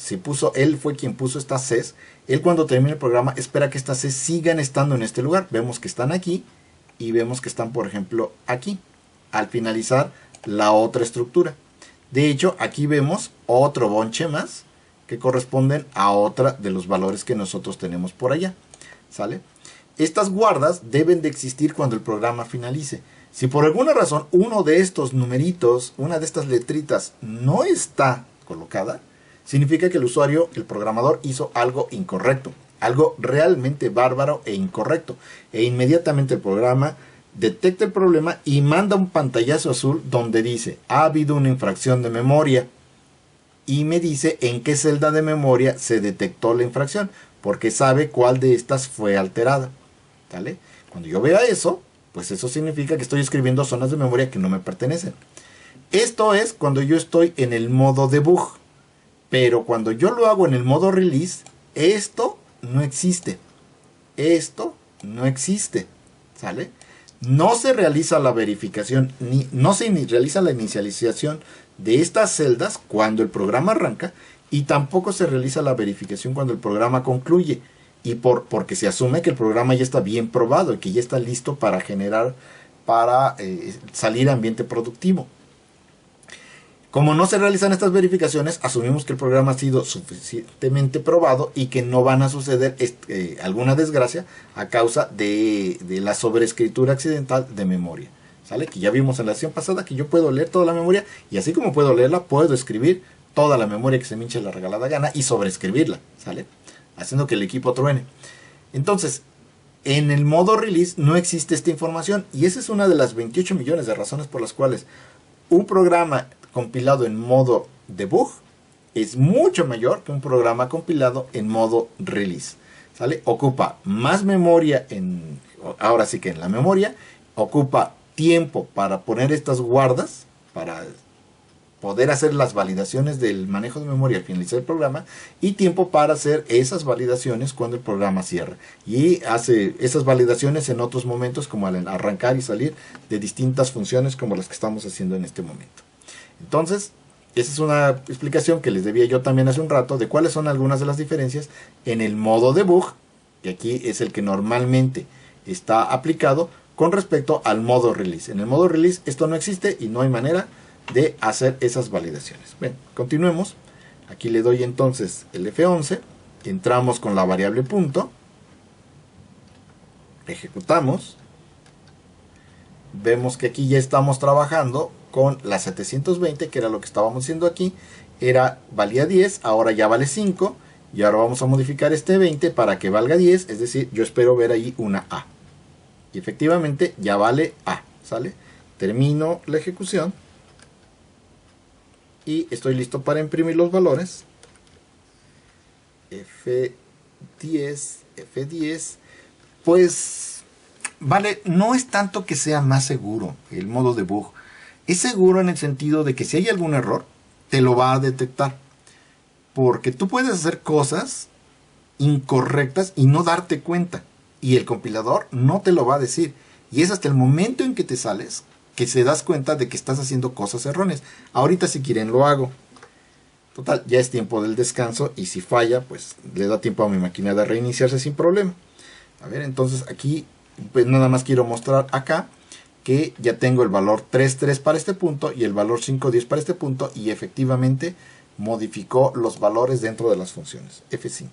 él fue quien puso estas Cs, él cuando termine el programa espera que estas Cs sigan estando en este lugar. Vemos que están aquí y vemos que están, por ejemplo, aquí, al finalizar la otra estructura. De hecho, aquí vemos otro bonche más que corresponden a otra de los valores que nosotros tenemos por allá, ¿sale? Estas guardas deben de existir cuando el programa finalice. Si por alguna razón uno de estos numeritos, una de estas letritas no está colocada, significa que el usuario, el programador, hizo algo incorrecto, algo realmente bárbaro e incorrecto. E inmediatamente el programa detecta el problema y manda un pantallazo azul donde dice: ha habido una infracción de memoria. Y me dice en qué celda de memoria se detectó la infracción, porque sabe cuál de estas fue alterada, ¿vale? Cuando yo vea eso, pues eso significa que estoy escribiendo zonas de memoria que no me pertenecen. Esto es cuando yo estoy en el modo debug. Pero cuando yo lo hago en el modo release, esto no existe. Esto no existe, ¿sale? No se realiza la verificación, no se realiza la inicialización de estas celdas cuando el programa arranca, y tampoco se realiza la verificación cuando el programa concluye. Y porque se asume que el programa ya está bien probado y que ya está listo para generar, para salir a ambiente productivo. Como no se realizan estas verificaciones, asumimos que el programa ha sido suficientemente probado y que no van a suceder alguna desgracia a causa de la sobreescritura accidental de memoria, ¿sale? Que ya vimos en la sesión pasada que yo puedo leer toda la memoria, y así como puedo leerla, puedo escribir toda la memoria que se me hinche la regalada gana y sobreescribirla, ¿sale? Haciendo que el equipo truene. Entonces, en el modo release no existe esta información, y esa es una de las 28 millones de razones por las cuales un programa compilado en modo debug es mucho mayor que un programa compilado en modo release, ¿sale? Ocupa más memoria, ahora sí que en la memoria, ocupa tiempo para poner estas guardas, para poder hacer las validaciones del manejo de memoria al finalizar el programa, y tiempo para hacer esas validaciones cuando el programa cierra, y hace esas validaciones en otros momentos, como al arrancar y salir de distintas funciones como las que estamos haciendo en este momento. Entonces, esa es una explicación que les debía yo también hace un rato de cuáles son algunas de las diferencias en el modo debug, que aquí es el que normalmente está aplicado, con respecto al modo release. En el modo release esto no existe y no hay manera de hacer esas validaciones. Bien, continuemos. Aquí le doy entonces el F11, entramos con la variable punto, ejecutamos, vemos que aquí ya estamos trabajando con la 720, que era lo que estábamos haciendo aquí, valía 10, ahora ya vale 5, y ahora vamos a modificar este 20 para que valga 10, es decir, yo espero ver ahí una A. Y efectivamente ya vale A, ¿sale? Termino la ejecución y estoy listo para imprimir los valores. F10, pues vale, no es tanto que sea más seguro el modo debug, es seguro en el sentido de que si hay algún error te lo va a detectar, porque tú puedes hacer cosas incorrectas y no darte cuenta, y el compilador no te lo va a decir, y es hasta el momento en que te sales que se das cuenta de que estás haciendo cosas erróneas. Ahorita si quieren lo hago. Total, ya es tiempo del descanso, y si falla, pues le da tiempo a mi máquina de reiniciarse sin problema. A ver, entonces aquí pues nada más quiero mostrar acá que ya tengo el valor 3.3 para este punto y el valor 5.10 para este punto, y efectivamente modificó los valores dentro de las funciones. F5.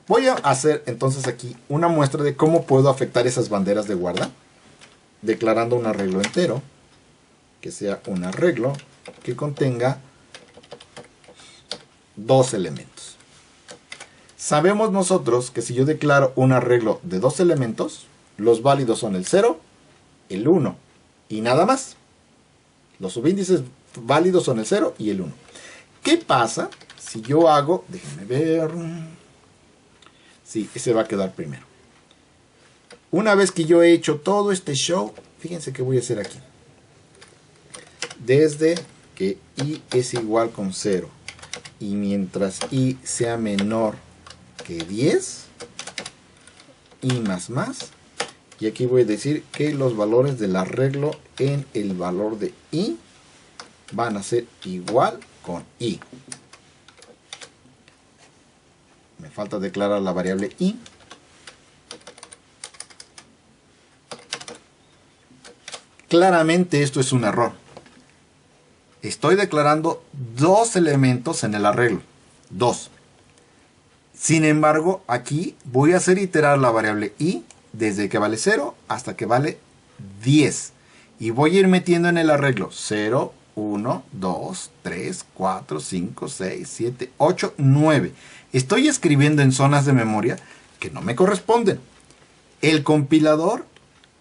Voy a hacer entonces aquí una muestra de cómo puedo afectar esas banderas de guarda, declarando un arreglo entero, que sea un arreglo que contenga dos elementos. Sabemos nosotros que si yo declaro un arreglo de dos elementos, los válidos son el 0, el 1 y nada más. Los subíndices válidos son el 0 y el 1. ¿Qué pasa si yo hago, déjenme ver, sí, ese va a quedar primero. Una vez que yo he hecho todo este show, fíjense qué voy a hacer aquí. Desde que i es igual con 0 y mientras i sea menor que 10, i más, y aquí voy a decir que los valores del arreglo en el valor de i van a ser igual con i. Me falta declarar la variable i. Claramente esto es un error. Estoy declarando dos elementos en el arreglo. Dos. Sin embargo, aquí voy a hacer iterar la variable i desde que vale 0 hasta que vale 10. Y voy a ir metiendo en el arreglo 0, 1, 2, 3, 4, 5, 6, 7, 8, 9. Estoy escribiendo en zonas de memoria que no me corresponden. El compilador,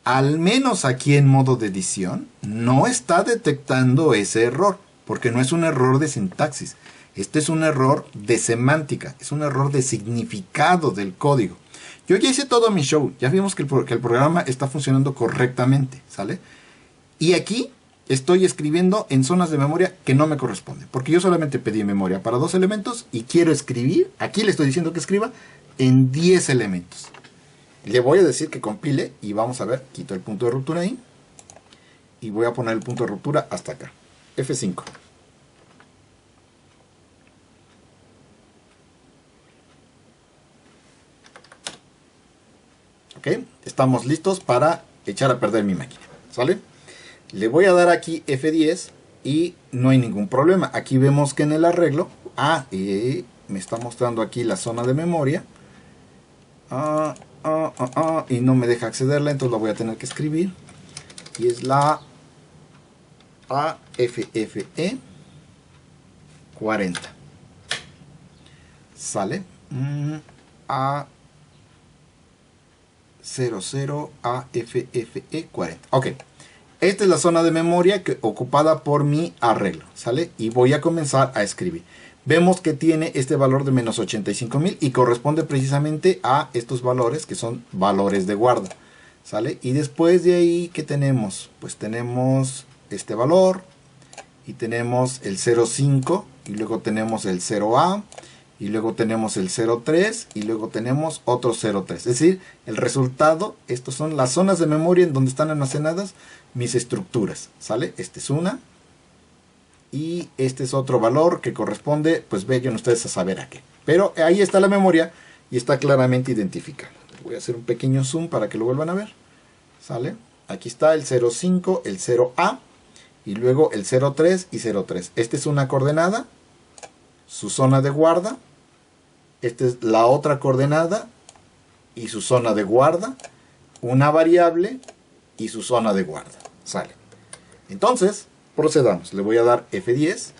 al menos aquí en modo de edición, no está detectando ese error, porque no es un error de sintaxis. Este es un error de semántica, es un error de significado del código. Yo ya hice todo mi show, ya vimos que el programa está funcionando correctamente, ¿sale? Y aquí estoy escribiendo en zonas de memoria que no me corresponden, porque yo solamente pedí memoria para dos elementos y quiero escribir, aquí le estoy diciendo que escriba en 10 elementos. Le voy a decir que compile y vamos a ver, quito el punto de ruptura ahí y voy a poner el punto de ruptura hasta acá. F5. Ok, estamos listos para echar a perder mi máquina, ¿sale? Le voy a dar aquí F10 y no hay ningún problema. Aquí vemos que en el arreglo, me está mostrando aquí la zona de memoria. Y no me deja accederla, entonces la voy a tener que escribir. Y es la AFFE 40. ¿Sale? A00 AFFE 40. Ok. Esta es la zona de memoria ocupada por mi arreglo. ¿Sale? Y voy a comenzar a escribir. Vemos que tiene este valor de menos 85.000 y corresponde precisamente a estos valores que son valores de guarda. ¿Sale? Y después de ahí, ¿qué tenemos? Pues tenemos este valor y tenemos el 0.5 y luego tenemos el 0A y luego tenemos el 0.3 y luego tenemos otro 0.3. Es decir, el resultado, estos son las zonas de memoria en donde están almacenadas mis estructuras. ¿Sale? Esta es una. y este es otro valor que corresponde, pues vayan ustedes a saber a qué. Pero ahí está la memoria y está claramente identificada. Voy a hacer un pequeño zoom para que lo vuelvan a ver. ¿Sale? Aquí está el 0,5, el 0A y luego el 0,3 y 0,3. Esta es una coordenada, su zona de guarda. Esta es la otra coordenada y su zona de guarda. Una variable y su zona de guarda. Sale. Entonces, procedamos. Le voy a dar F10.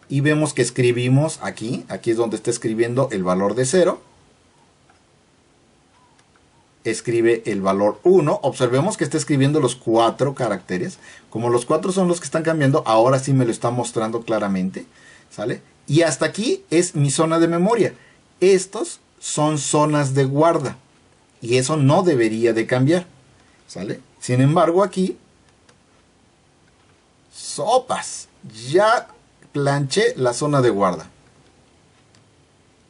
Y vemos que escribimos aquí. Aquí es donde está escribiendo el valor de 0. Escribe el valor 1. Observemos que está escribiendo los 4 caracteres. Como los 4 son los que están cambiando, ahora sí me lo está mostrando claramente. ¿Sale? Y hasta aquí es mi zona de memoria. Estos son zonas de guarda. Y eso no debería de cambiar. ¿Sale? Sin embargo, aquí, sopas, ya planché la zona de guarda.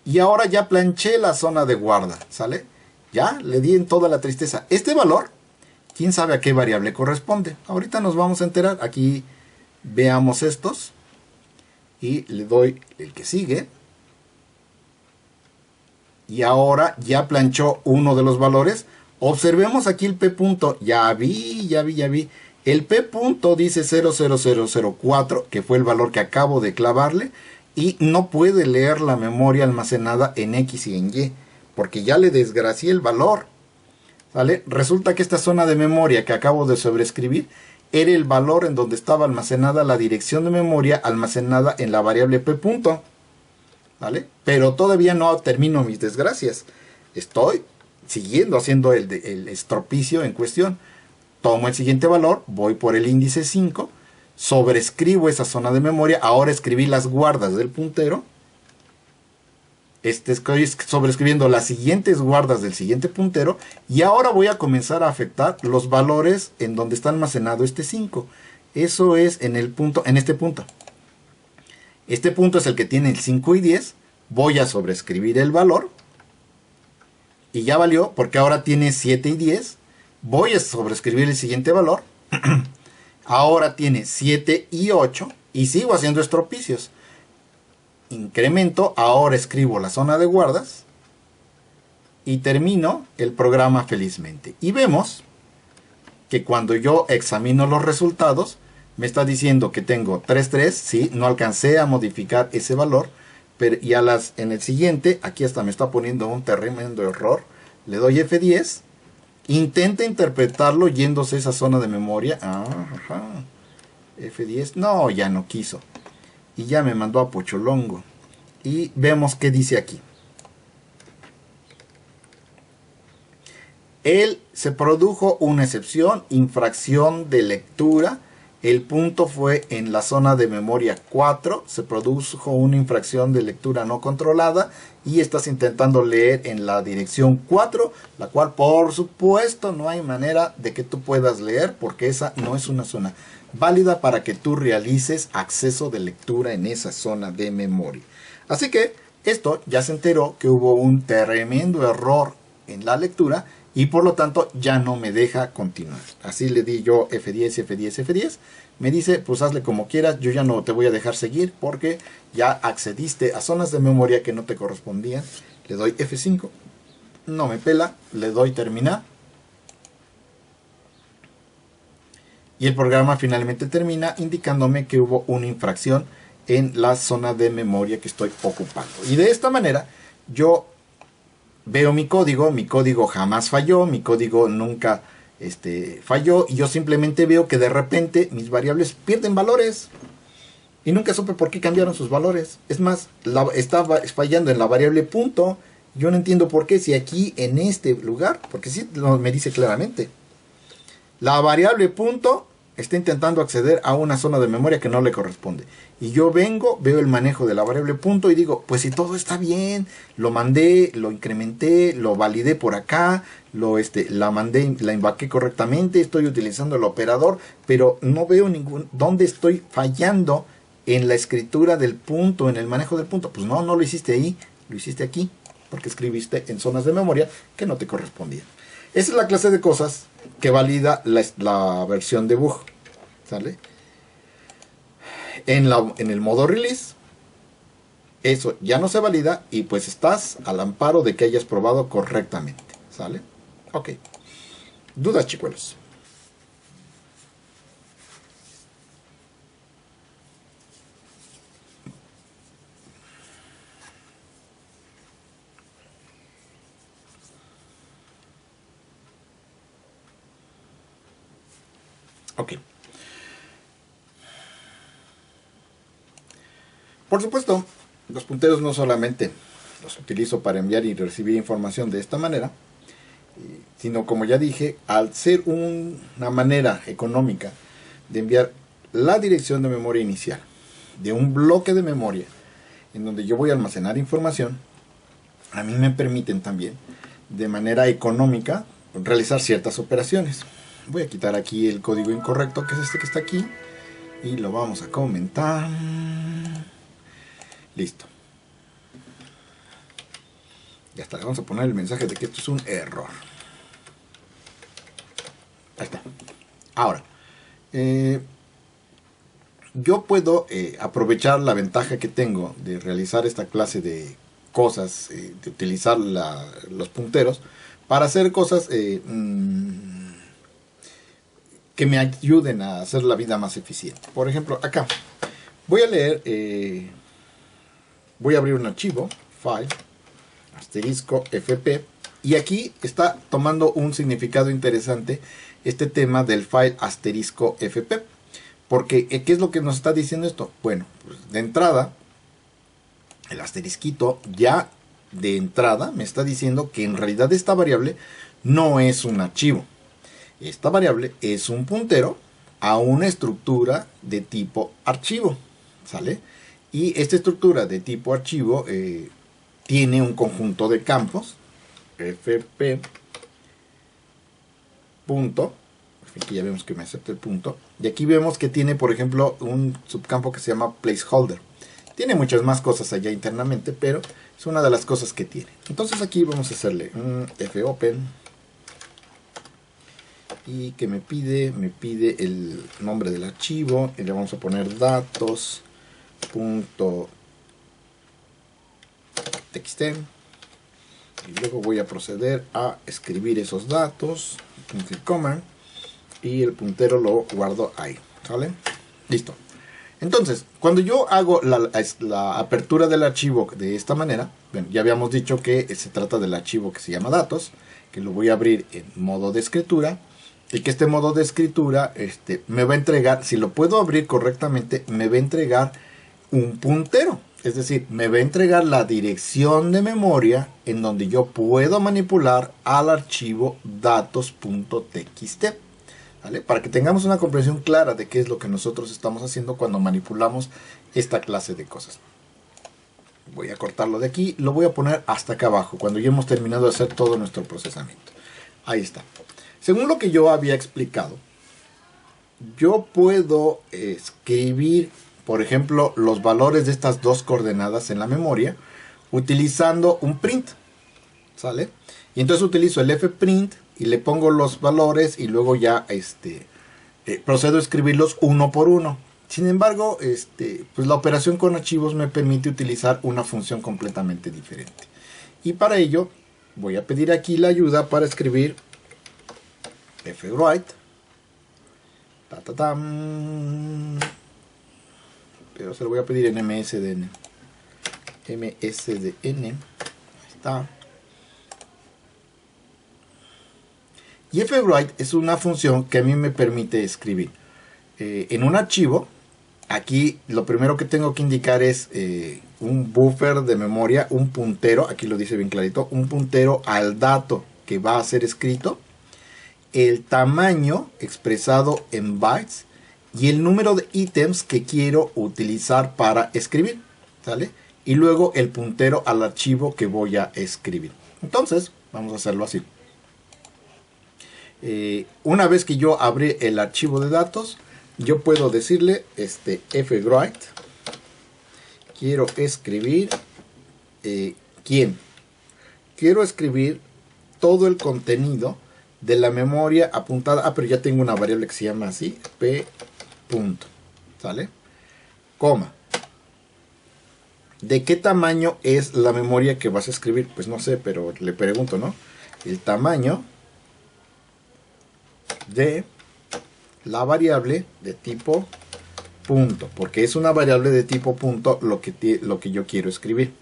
Y ahora ya planché la zona de guarda. ¿Sale? Ya le di en toda la tristeza. Este valor, quién sabe a qué variable corresponde. Ahorita nos vamos a enterar. Aquí veamos estos. Y le doy el que sigue. Y ahora ya planchó uno de los valores. Observemos aquí el P punto. Ya vi. El P punto dice 00004, que fue el valor que acabo de clavarle. Y no puede leer la memoria almacenada en X y en Y, porque ya le desgracié el valor. ¿Sale? Resulta que esta zona de memoria que acabo de sobreescribir era el valor en donde estaba almacenada la dirección de memoria almacenada en la variable P punto. ¿Vale? Pero todavía no termino mis desgracias. Estoy siguiendo haciendo el estropicio en cuestión. Tomo el siguiente valor, voy por el índice 5, sobreescribo esa zona de memoria. Ahora escribí las guardas del puntero. Estoy sobreescribiendo las siguientes guardas del siguiente puntero. Y ahora voy a comenzar a afectar los valores en donde está almacenado este 5. Eso es en este punto. Este punto es el que tiene el 5 y 10. Voy a sobreescribir el valor. Y ya valió porque ahora tiene 7 y 10. Voy a sobreescribir el siguiente valor. Ahora tiene 7 y 8. Y sigo haciendo estropicios. Incremento. Ahora escribo la zona de guardas. Y termino el programa felizmente. Y vemos que cuando yo examino los resultados, me está diciendo que tengo 3,3, sí, no alcancé a modificar ese valor, pero y en el siguiente, aquí hasta me está poniendo un tremendo error, le doy F10, intenta interpretarlo yéndose a esa zona de memoria, F10, no, ya no quiso, y ya me mandó a Pocholongo, y vemos qué dice aquí. Se produjo una excepción, infracción de lectura. El punto fue en la zona de memoria 4, se produjo una infracción de lectura no controlada y estás intentando leer en la dirección 4, la cual por supuesto no hay manera de que tú puedas leer porque esa no es una zona válida para que tú realices acceso de lectura en esa zona de memoria. Así que esto ya se enteró que hubo un tremendo error en la lectura y por lo tanto ya no me deja continuar. Así le di yo F10, F10, F10. Me dice, pues hazle como quieras, yo ya no te voy a dejar seguir porque ya accediste a zonas de memoria que no te correspondían. Le doy F5, no me pela, le doy terminar. Y el programa finalmente termina indicándome que hubo una infracción en la zona de memoria que estoy ocupando. Y de esta manera yo veo mi código jamás falló, mi código nunca falló, y yo simplemente veo que de repente mis variables pierden valores. Y nunca supe por qué cambiaron sus valores. Es más, estaba fallando en la variable punto. Yo no entiendo por qué, si aquí en este lugar, porque sí me dice claramente. La variable punto está intentando acceder a una zona de memoria que no le corresponde. Y yo veo el manejo de la variable punto y digo, pues si todo está bien, lo mandé, lo incrementé, lo validé por acá, la mandé, la embarqué correctamente, estoy utilizando el operador, pero no veo dónde estoy fallando en la escritura del punto, en el manejo del punto. Pues no lo hiciste ahí, lo hiciste aquí, porque escribiste en zonas de memoria que no te correspondían. Esa es la clase de cosas que valida la versión de bug. ¿Sale? En el modo release, eso ya no se valida y pues estás al amparo de que hayas probado correctamente. ¿Sale? Ok. ¿Dudas, chicuelos? Ok. Por supuesto, los punteros no solamente los utilizo para enviar y recibir información de esta manera, sino como ya dije, al ser una manera económica de enviar la dirección de memoria inicial de un bloque de memoria en donde yo voy a almacenar información, a mí me permiten también de manera económica realizar ciertas operaciones. Voy a quitar aquí el código incorrecto, que es este que está aquí, y lo vamos a comentar. Listo. Ya está, le vamos a poner el mensaje de que esto es un error. Ahí está. Ahora, yo puedo aprovechar la ventaja que tengo de realizar esta clase de cosas, de utilizar los punteros para hacer cosas que me ayuden a hacer la vida más eficiente. Por ejemplo, acá voy a leer, voy a abrir un archivo, file, asterisco fp, y aquí está tomando un significado interesante este tema del file asterisco fp. Porque, ¿qué es lo que nos está diciendo esto? Bueno, pues de entrada, el asterisquito ya de entrada me está diciendo que en realidad esta variable no es un archivo. Esta variable es un puntero a una estructura de tipo archivo, ¿sale? Y esta estructura de tipo archivo tiene un conjunto de campos, fp punto. Aquí ya vemos que me acepta el punto. Y aquí vemos que tiene, por ejemplo, un subcampo que se llama placeholder. Tiene muchas más cosas allá internamente, pero es una de las cosas que tiene. Entonces aquí vamos a hacerle un fopen. Y que me pide el nombre del archivo. Y le vamos a poner datos.txt. Y luego voy a proceder a escribir esos datos. Command. Y el puntero lo guardo ahí, ¿sale? Listo. Entonces, cuando yo hago la apertura del archivo de esta manera, bueno, ya habíamos dicho que se trata del archivo que se llama datos, que lo voy a abrir en modo de escritura, y que este modo de escritura me va a entregar, si lo puedo abrir correctamente, me va a entregar un puntero. Es decir, me va a entregar la dirección de memoria en donde yo puedo manipular al archivo datos.txt. ¿Vale? Para que tengamos una comprensión clara de qué es lo que nosotros estamos haciendo cuando manipulamos esta clase de cosas. Voy a cortarlo de aquí, lo voy a poner hasta acá abajo, cuando ya hemos terminado de hacer todo nuestro procesamiento. Ahí está. Según lo que yo había explicado, yo puedo escribir, por ejemplo, los valores de estas dos coordenadas en la memoria, utilizando un print, ¿sale? Y entonces utilizo el fprint, y le pongo los valores y luego ya procedo a escribirlos uno por uno. Sin embargo, pues la operación con archivos me permite utilizar una función completamente diferente. Y para ello voy a pedir aquí la ayuda para escribir fwrite. Pero se lo voy a pedir en msdn. Ahí está. Y fwrite es una función que a mí me permite escribir en un archivo. Aquí lo primero que tengo que indicar es un buffer de memoria, un puntero, aquí lo dice bien clarito, un puntero al dato que va a ser escrito, el tamaño expresado en bytes y el número de ítems que quiero utilizar para escribir, ¿sale? Y luego el puntero al archivo que voy a escribir. Entonces, vamos a hacerlo así. Una vez que yo abrí el archivo de datos, yo puedo decirle fwrite, quiero escribir ¿quién? Quiero escribir todo el contenido de la memoria apuntada. Pero ya tengo una variable que se llama así, p punto, ¿sale? coma. ¿De qué tamaño es la memoria que vas a escribir? Pues no sé, pero le pregunto, ¿no? El tamaño de la variable de tipo punto, porque es una variable de tipo punto lo que yo quiero escribir.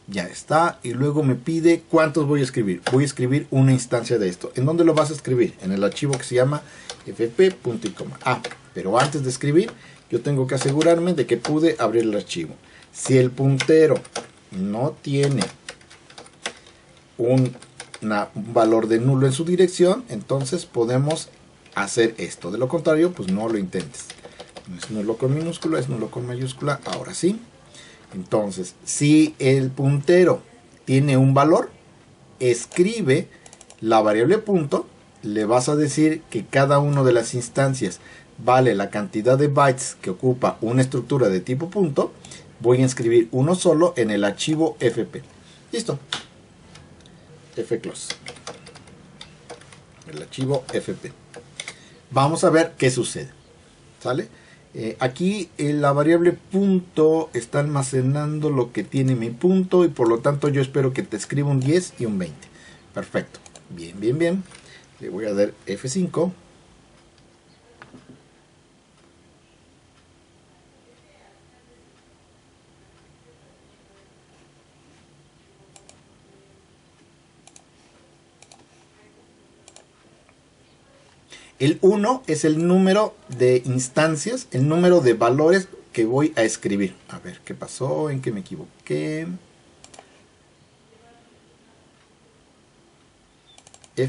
Ya está, y luego me pide cuántos voy a escribir. Voy a escribir una instancia de esto. ¿En dónde lo vas a escribir? En el archivo que se llama fp punto y coma. Pero antes de escribir, yo tengo que asegurarme de que pude abrir el archivo. Si el puntero no tiene un valor de nulo en su dirección, entonces podemos hacer esto. De lo contrario, pues no lo intentes. No es nulo con minúscula, es nulo con mayúscula. Ahora sí. Entonces, si el puntero tiene un valor, escribe la variable punto. Le vas a decir que cada una de las instancias vale la cantidad de bytes que ocupa una estructura de tipo punto. Voy a escribir uno solo en el archivo fp. Listo. fclose. El archivo fp. Vamos a ver qué sucede. ¿Sale? Aquí la variable punto está almacenando lo que tiene mi punto y por lo tanto yo espero que te escriba un 10 y un 20. Perfecto. Bien, bien, bien. Le voy a dar F5. El 1 es el número de instancias, el número de valores que voy a escribir. A ver, ¿qué pasó? ¿En qué me equivoqué?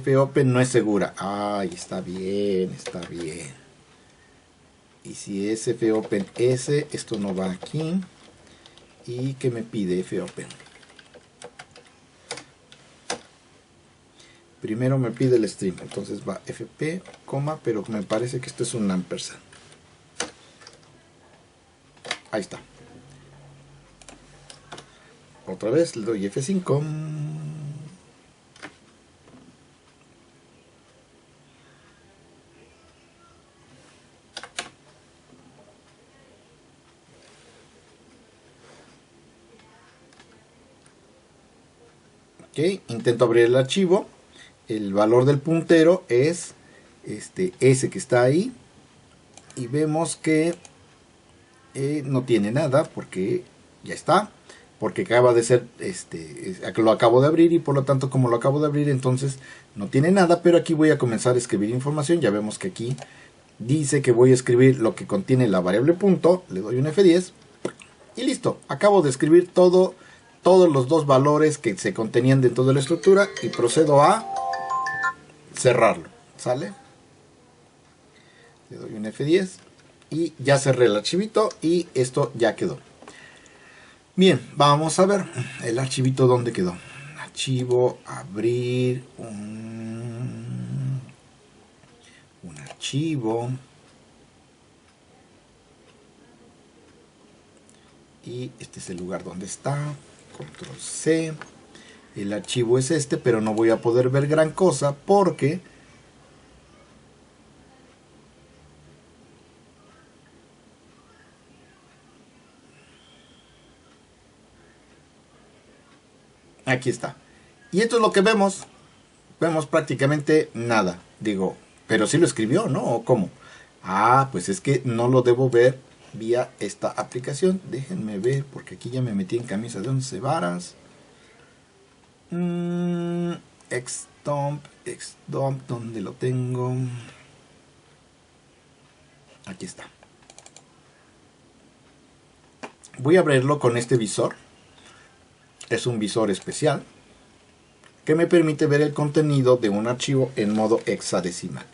fopen no es segura. Ay, está bien, está bien. Y si es fopen S, esto no va aquí. ¿Y qué me pide fopen? Primero me pide el string, entonces va fp, coma, pero me parece que esto es un ampersand. Ahí está. Otra vez le doy F5. Ok, intento abrir el archivo. El valor del puntero es ese que está ahí. Y vemos que no tiene nada porque ya está. Porque acaba de ser, lo acabo de abrir y por lo tanto como lo acabo de abrir entonces no tiene nada. Pero aquí voy a comenzar a escribir información. Ya vemos que aquí dice que voy a escribir lo que contiene la variable punto. Le doy un F10 y listo. Acabo de escribir todos los dos valores que se contenían dentro de la estructura y procedo a cerrarlo. ¿Sale? Le doy un F10 y ya cerré el archivito y esto ya quedó. Bien, vamos a ver el archivito dónde quedó. Archivo, abrir un archivo. Y este es el lugar donde está. Control C. El archivo es este, pero no voy a poder ver gran cosa porque aquí está. Y esto es lo que vemos. Vemos prácticamente nada. Digo, pero sí lo escribió, ¿no? ¿O cómo? Ah, pues es que no lo debo ver vía esta aplicación. Déjenme ver, porque aquí ya me metí en camisa de 11 varas. Xdump, ¿dónde lo tengo? Aquí está. Voy a abrirlo con este visor. Es un visor especial que me permite ver el contenido de un archivo en modo hexadecimal.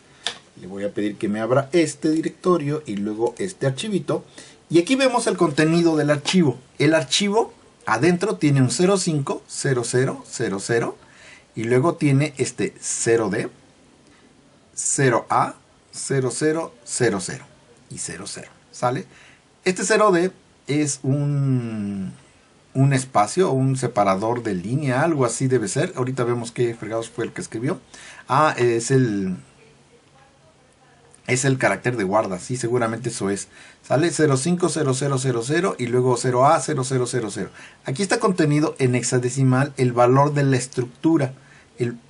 Le voy a pedir que me abra este directorio y luego este archivito. Y aquí vemos el contenido del archivo. El archivo adentro tiene un 050000 y luego tiene este 0D, 0A, 0000 y 00. ¿Sale? Este 0D es un espacio, un separador de línea, algo así debe ser. Ahorita vemos qué fregados fue el que escribió. Es el es el carácter de guarda, sí, seguramente eso es. Sale 050000 y luego 0A0000. Aquí está contenido en hexadecimal el valor de la estructura,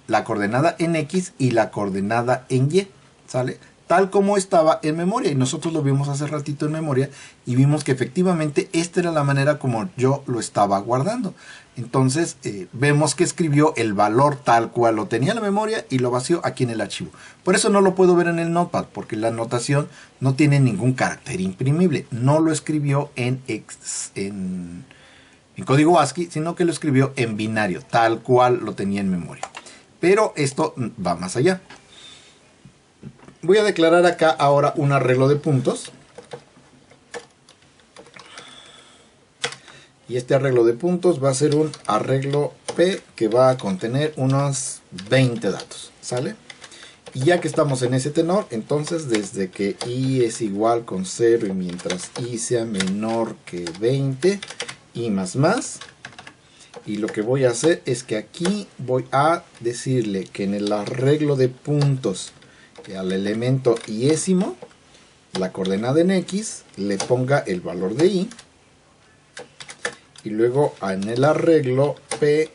la coordenada en X y la coordenada en Y, ¿sale? Tal como estaba en memoria, y nosotros lo vimos hace ratito en memoria y vimos que efectivamente esta era la manera como yo lo estaba guardando. Entonces vemos que escribió el valor tal cual lo tenía en la memoria y lo vació aquí en el archivo. Por eso no lo puedo ver en el Notepad, porque la anotación no tiene ningún carácter imprimible. No lo escribió en código ASCII, sino que lo escribió en binario, tal cual lo tenía en memoria. Pero esto va más allá. Voy a declarar acá ahora un arreglo de puntos. Y este arreglo de puntos va a ser un arreglo P que va a contener unos 20 datos, ¿sale? Y ya que estamos en ese tenor, entonces desde que i es igual con 0 y mientras i sea menor que 20, i más más. Y lo que voy a hacer es que aquí voy a decirle que en el arreglo de puntos al elemento iésimo, la coordenada en X, le ponga el valor de i. Y luego en el arreglo P,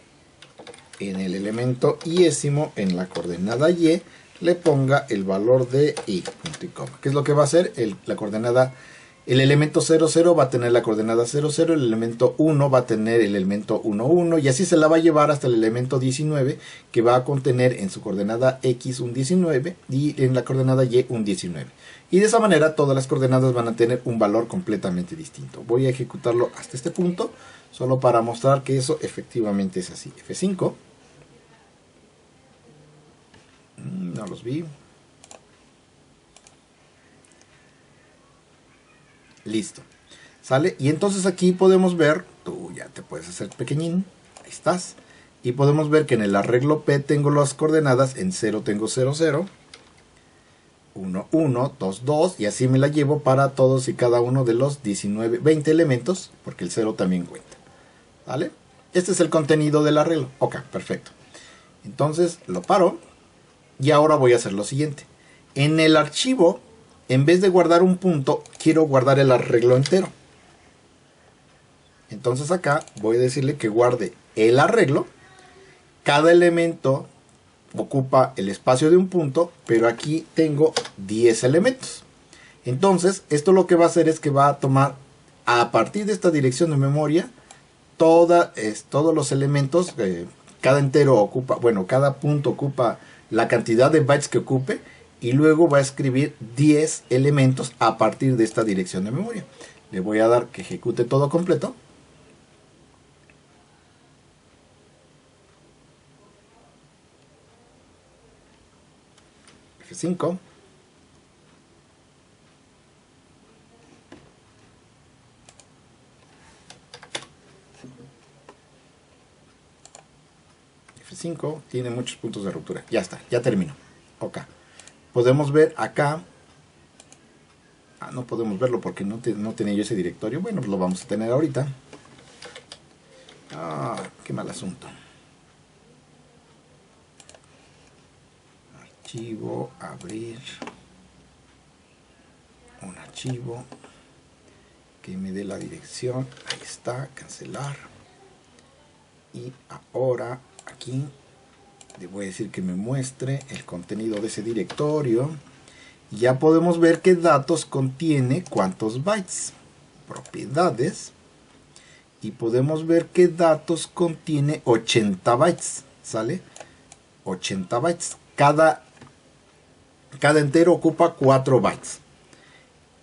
en el elemento iésimo, en la coordenada Y, le ponga el valor de i, punto y coma. ¿Qué es lo que va a hacer? La coordenada, el elemento 00 va a tener la coordenada 00, el elemento 1 va a tener el elemento 11, y así se la va a llevar hasta el elemento 19, que va a contener en su coordenada X un 19 y en la coordenada Y un 19. Y de esa manera todas las coordenadas van a tener un valor completamente distinto. Voy a ejecutarlo hasta este punto, solo para mostrar que eso efectivamente es así. F5. No los vi. Listo. ¿Sale? Y entonces aquí podemos ver, tú ya te puedes hacer pequeñín, ahí estás. Y podemos ver que en el arreglo P tengo las coordenadas, en 0 tengo 0, 0, 1, 1, 2, 2, y así me la llevo para todos y cada uno de los 19, 20 elementos, porque el 0 también cuenta. ¿Vale? Este es el contenido del arreglo. Ok, perfecto. Entonces lo paro y ahora voy a hacer lo siguiente. En el archivo, en vez de guardar un punto, quiero guardar el arreglo entero. Entonces acá voy a decirle que guarde el arreglo. Cada elemento ocupa el espacio de un punto, pero aquí tengo 10 elementos. Entonces esto lo que va a hacer es que va a tomar, a partir de esta dirección de memoria, todos los elementos, cada entero ocupa, bueno, cada punto ocupa la cantidad de bytes que ocupe, y luego va a escribir 10 elementos a partir de esta dirección de memoria. Le voy a dar que ejecute todo completo. F5. F5 tiene muchos puntos de ruptura. Ya está, ya terminó. Ok. Podemos ver acá. No podemos verlo porque no tenía yo ese directorio. Bueno, pues lo vamos a tener ahorita. Qué mal asunto. Archivo, abrir. Un archivo que me dé la dirección. Ahí está, cancelar. Y ahora aquí le voy a decir que me muestre el contenido de ese directorio. Ya podemos ver qué datos contiene, cuántos bytes, propiedades, y podemos ver qué datos contiene 80 bytes, ¿sale? 80 bytes. Cada entero ocupa 4 bytes.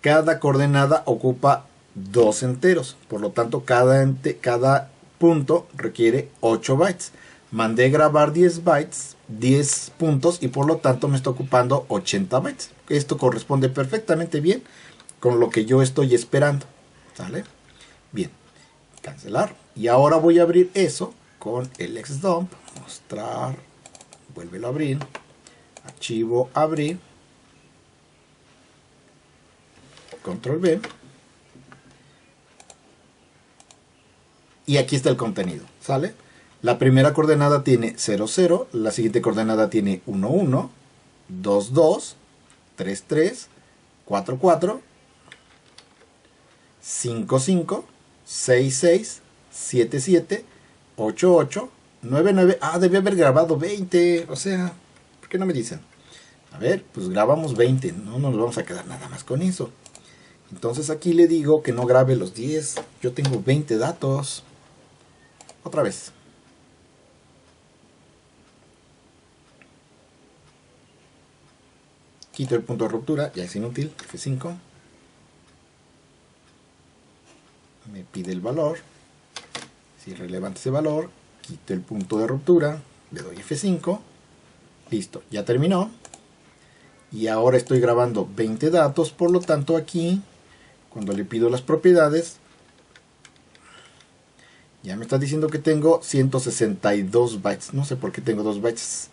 Cada coordenada ocupa 2 enteros, por lo tanto cada punto requiere 8 bytes. Mandé grabar 10 bytes, 10 puntos, y por lo tanto me está ocupando 80 bytes. Esto corresponde perfectamente bien con lo que yo estoy esperando. ¿Sale? Bien. Cancelar. Y ahora voy a abrir eso con el xdump. Mostrar. Vuélvelo a abrir. Archivo, abrir. Control V. Y aquí está el contenido. ¿Sale? La primera coordenada tiene 0, 0, la siguiente coordenada tiene 1, 1, 2, 2, 33 44 55 66 77 88 99. Ah, debí haber grabado 20. O sea, ¿por qué no me dicen? A ver, pues grabamos 20. No nos vamos a quedar nada más con eso. Entonces aquí le digo que no grabe los 10. Yo tengo 20 datos. Otra vez. Quito el punto de ruptura, ya es inútil. F5. Me pide el valor. Si es relevante ese valor, quito el punto de ruptura. Le doy F5. Listo, ya terminó. Y ahora estoy grabando 20 datos. Por lo tanto aquí, cuando le pido las propiedades, ya me está diciendo que tengo 162 bytes. No sé por qué tengo 2 bytes.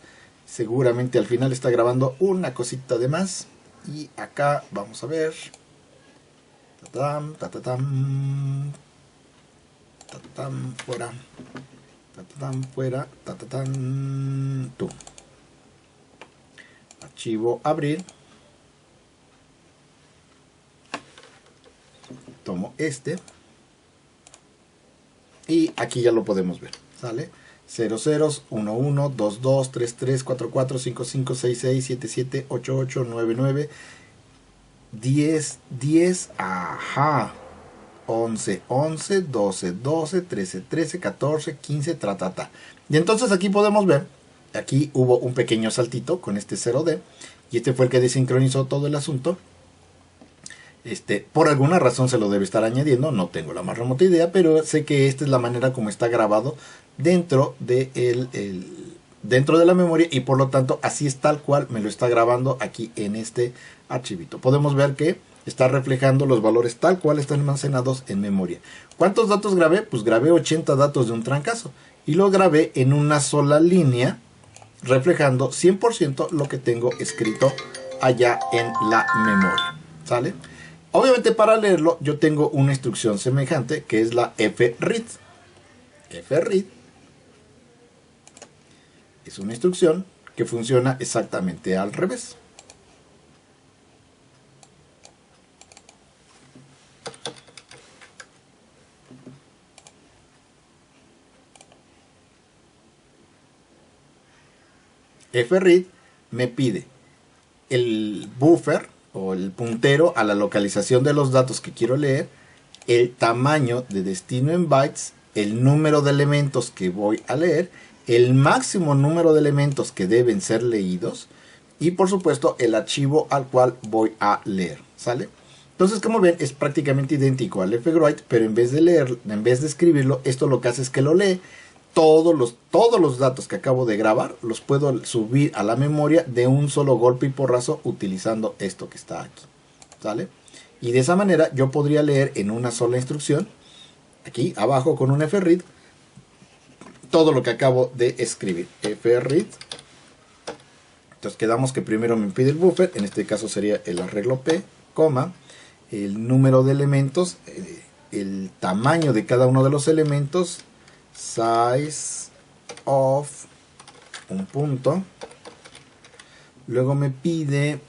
Seguramente al final está grabando una cosita de más. Y acá vamos a ver. Tatam, tatam, tatam, fuera. Tatam, fuera. Tatam, tú. Archivo abrir. Tomo este. Y aquí ya lo podemos ver. ¿Sale? 0, 0, 1, 1, 2, 2, 3, 3, 4, 4, 5, 5, 6, 6, 7, 7, 8, 8, 9, 9, 10, 10, ajá, 11, 11, 12, 12, 13, 13, 14, 15, tratata. Y entonces aquí podemos ver, aquí hubo un pequeño saltito con este 0D, y este fue el que desincronizó todo el asunto. Por alguna razón se lo debe estar añadiendo, no tengo la más remota idea, pero sé que esta es la manera como está grabado dentro de dentro de la memoria, y por lo tanto así es tal cual me lo está grabando aquí en este archivito. Podemos ver que está reflejando los valores tal cual están almacenados en memoria. ¿Cuántos datos grabé? Pues grabé 80 datos de un trancazo y lo grabé en una sola línea, reflejando 100% lo que tengo escrito allá en la memoria. ¿Sale? Obviamente para leerlo yo tengo una instrucción semejante que es la fread. Fread es una instrucción que funciona exactamente al revés. Fread me pide el buffer o el puntero a la localización de los datos que quiero leer, el tamaño de destino en bytes, el número de elementos que voy a leer, el máximo número de elementos que deben ser leídos y por supuesto el archivo al cual voy a leer. ¿Sale? Entonces, como ven, es prácticamente idéntico al fwrite, pero en vez de leer, en vez de escribirlo, esto lo que hace es que lo lee. Todos los datos que acabo de grabar los puedo subir a la memoria de un solo golpe y porrazo utilizando esto que está aquí. ¿Sale? Y de esa manera yo podría leer en una sola instrucción, aquí abajo con un fread, todo lo que acabo de escribir. Fread. Entonces quedamos que primero me pide el buffer, en este caso sería el arreglo P, coma, el número de elementos, el tamaño de cada uno de los elementos, size of un punto, luego me pide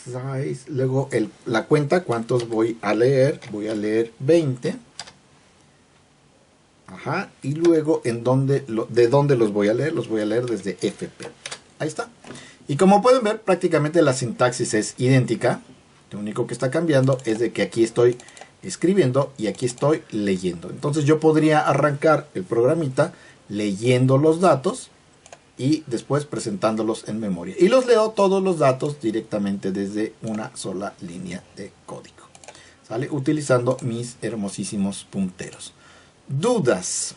size, luego la cuenta, cuántos voy a leer 20, ajá, y luego de dónde los voy a leer desde FP, ahí está. Y como pueden ver, prácticamente la sintaxis es idéntica, lo único que está cambiando es de que aquí estoy escribiendo y aquí estoy leyendo. Entonces yo podría arrancar el programita leyendo los datos y después presentándolos en memoria. Y los leo todos los datos directamente desde una sola línea de código. ¿Sale? Utilizando mis hermosísimos punteros. ¿Dudas?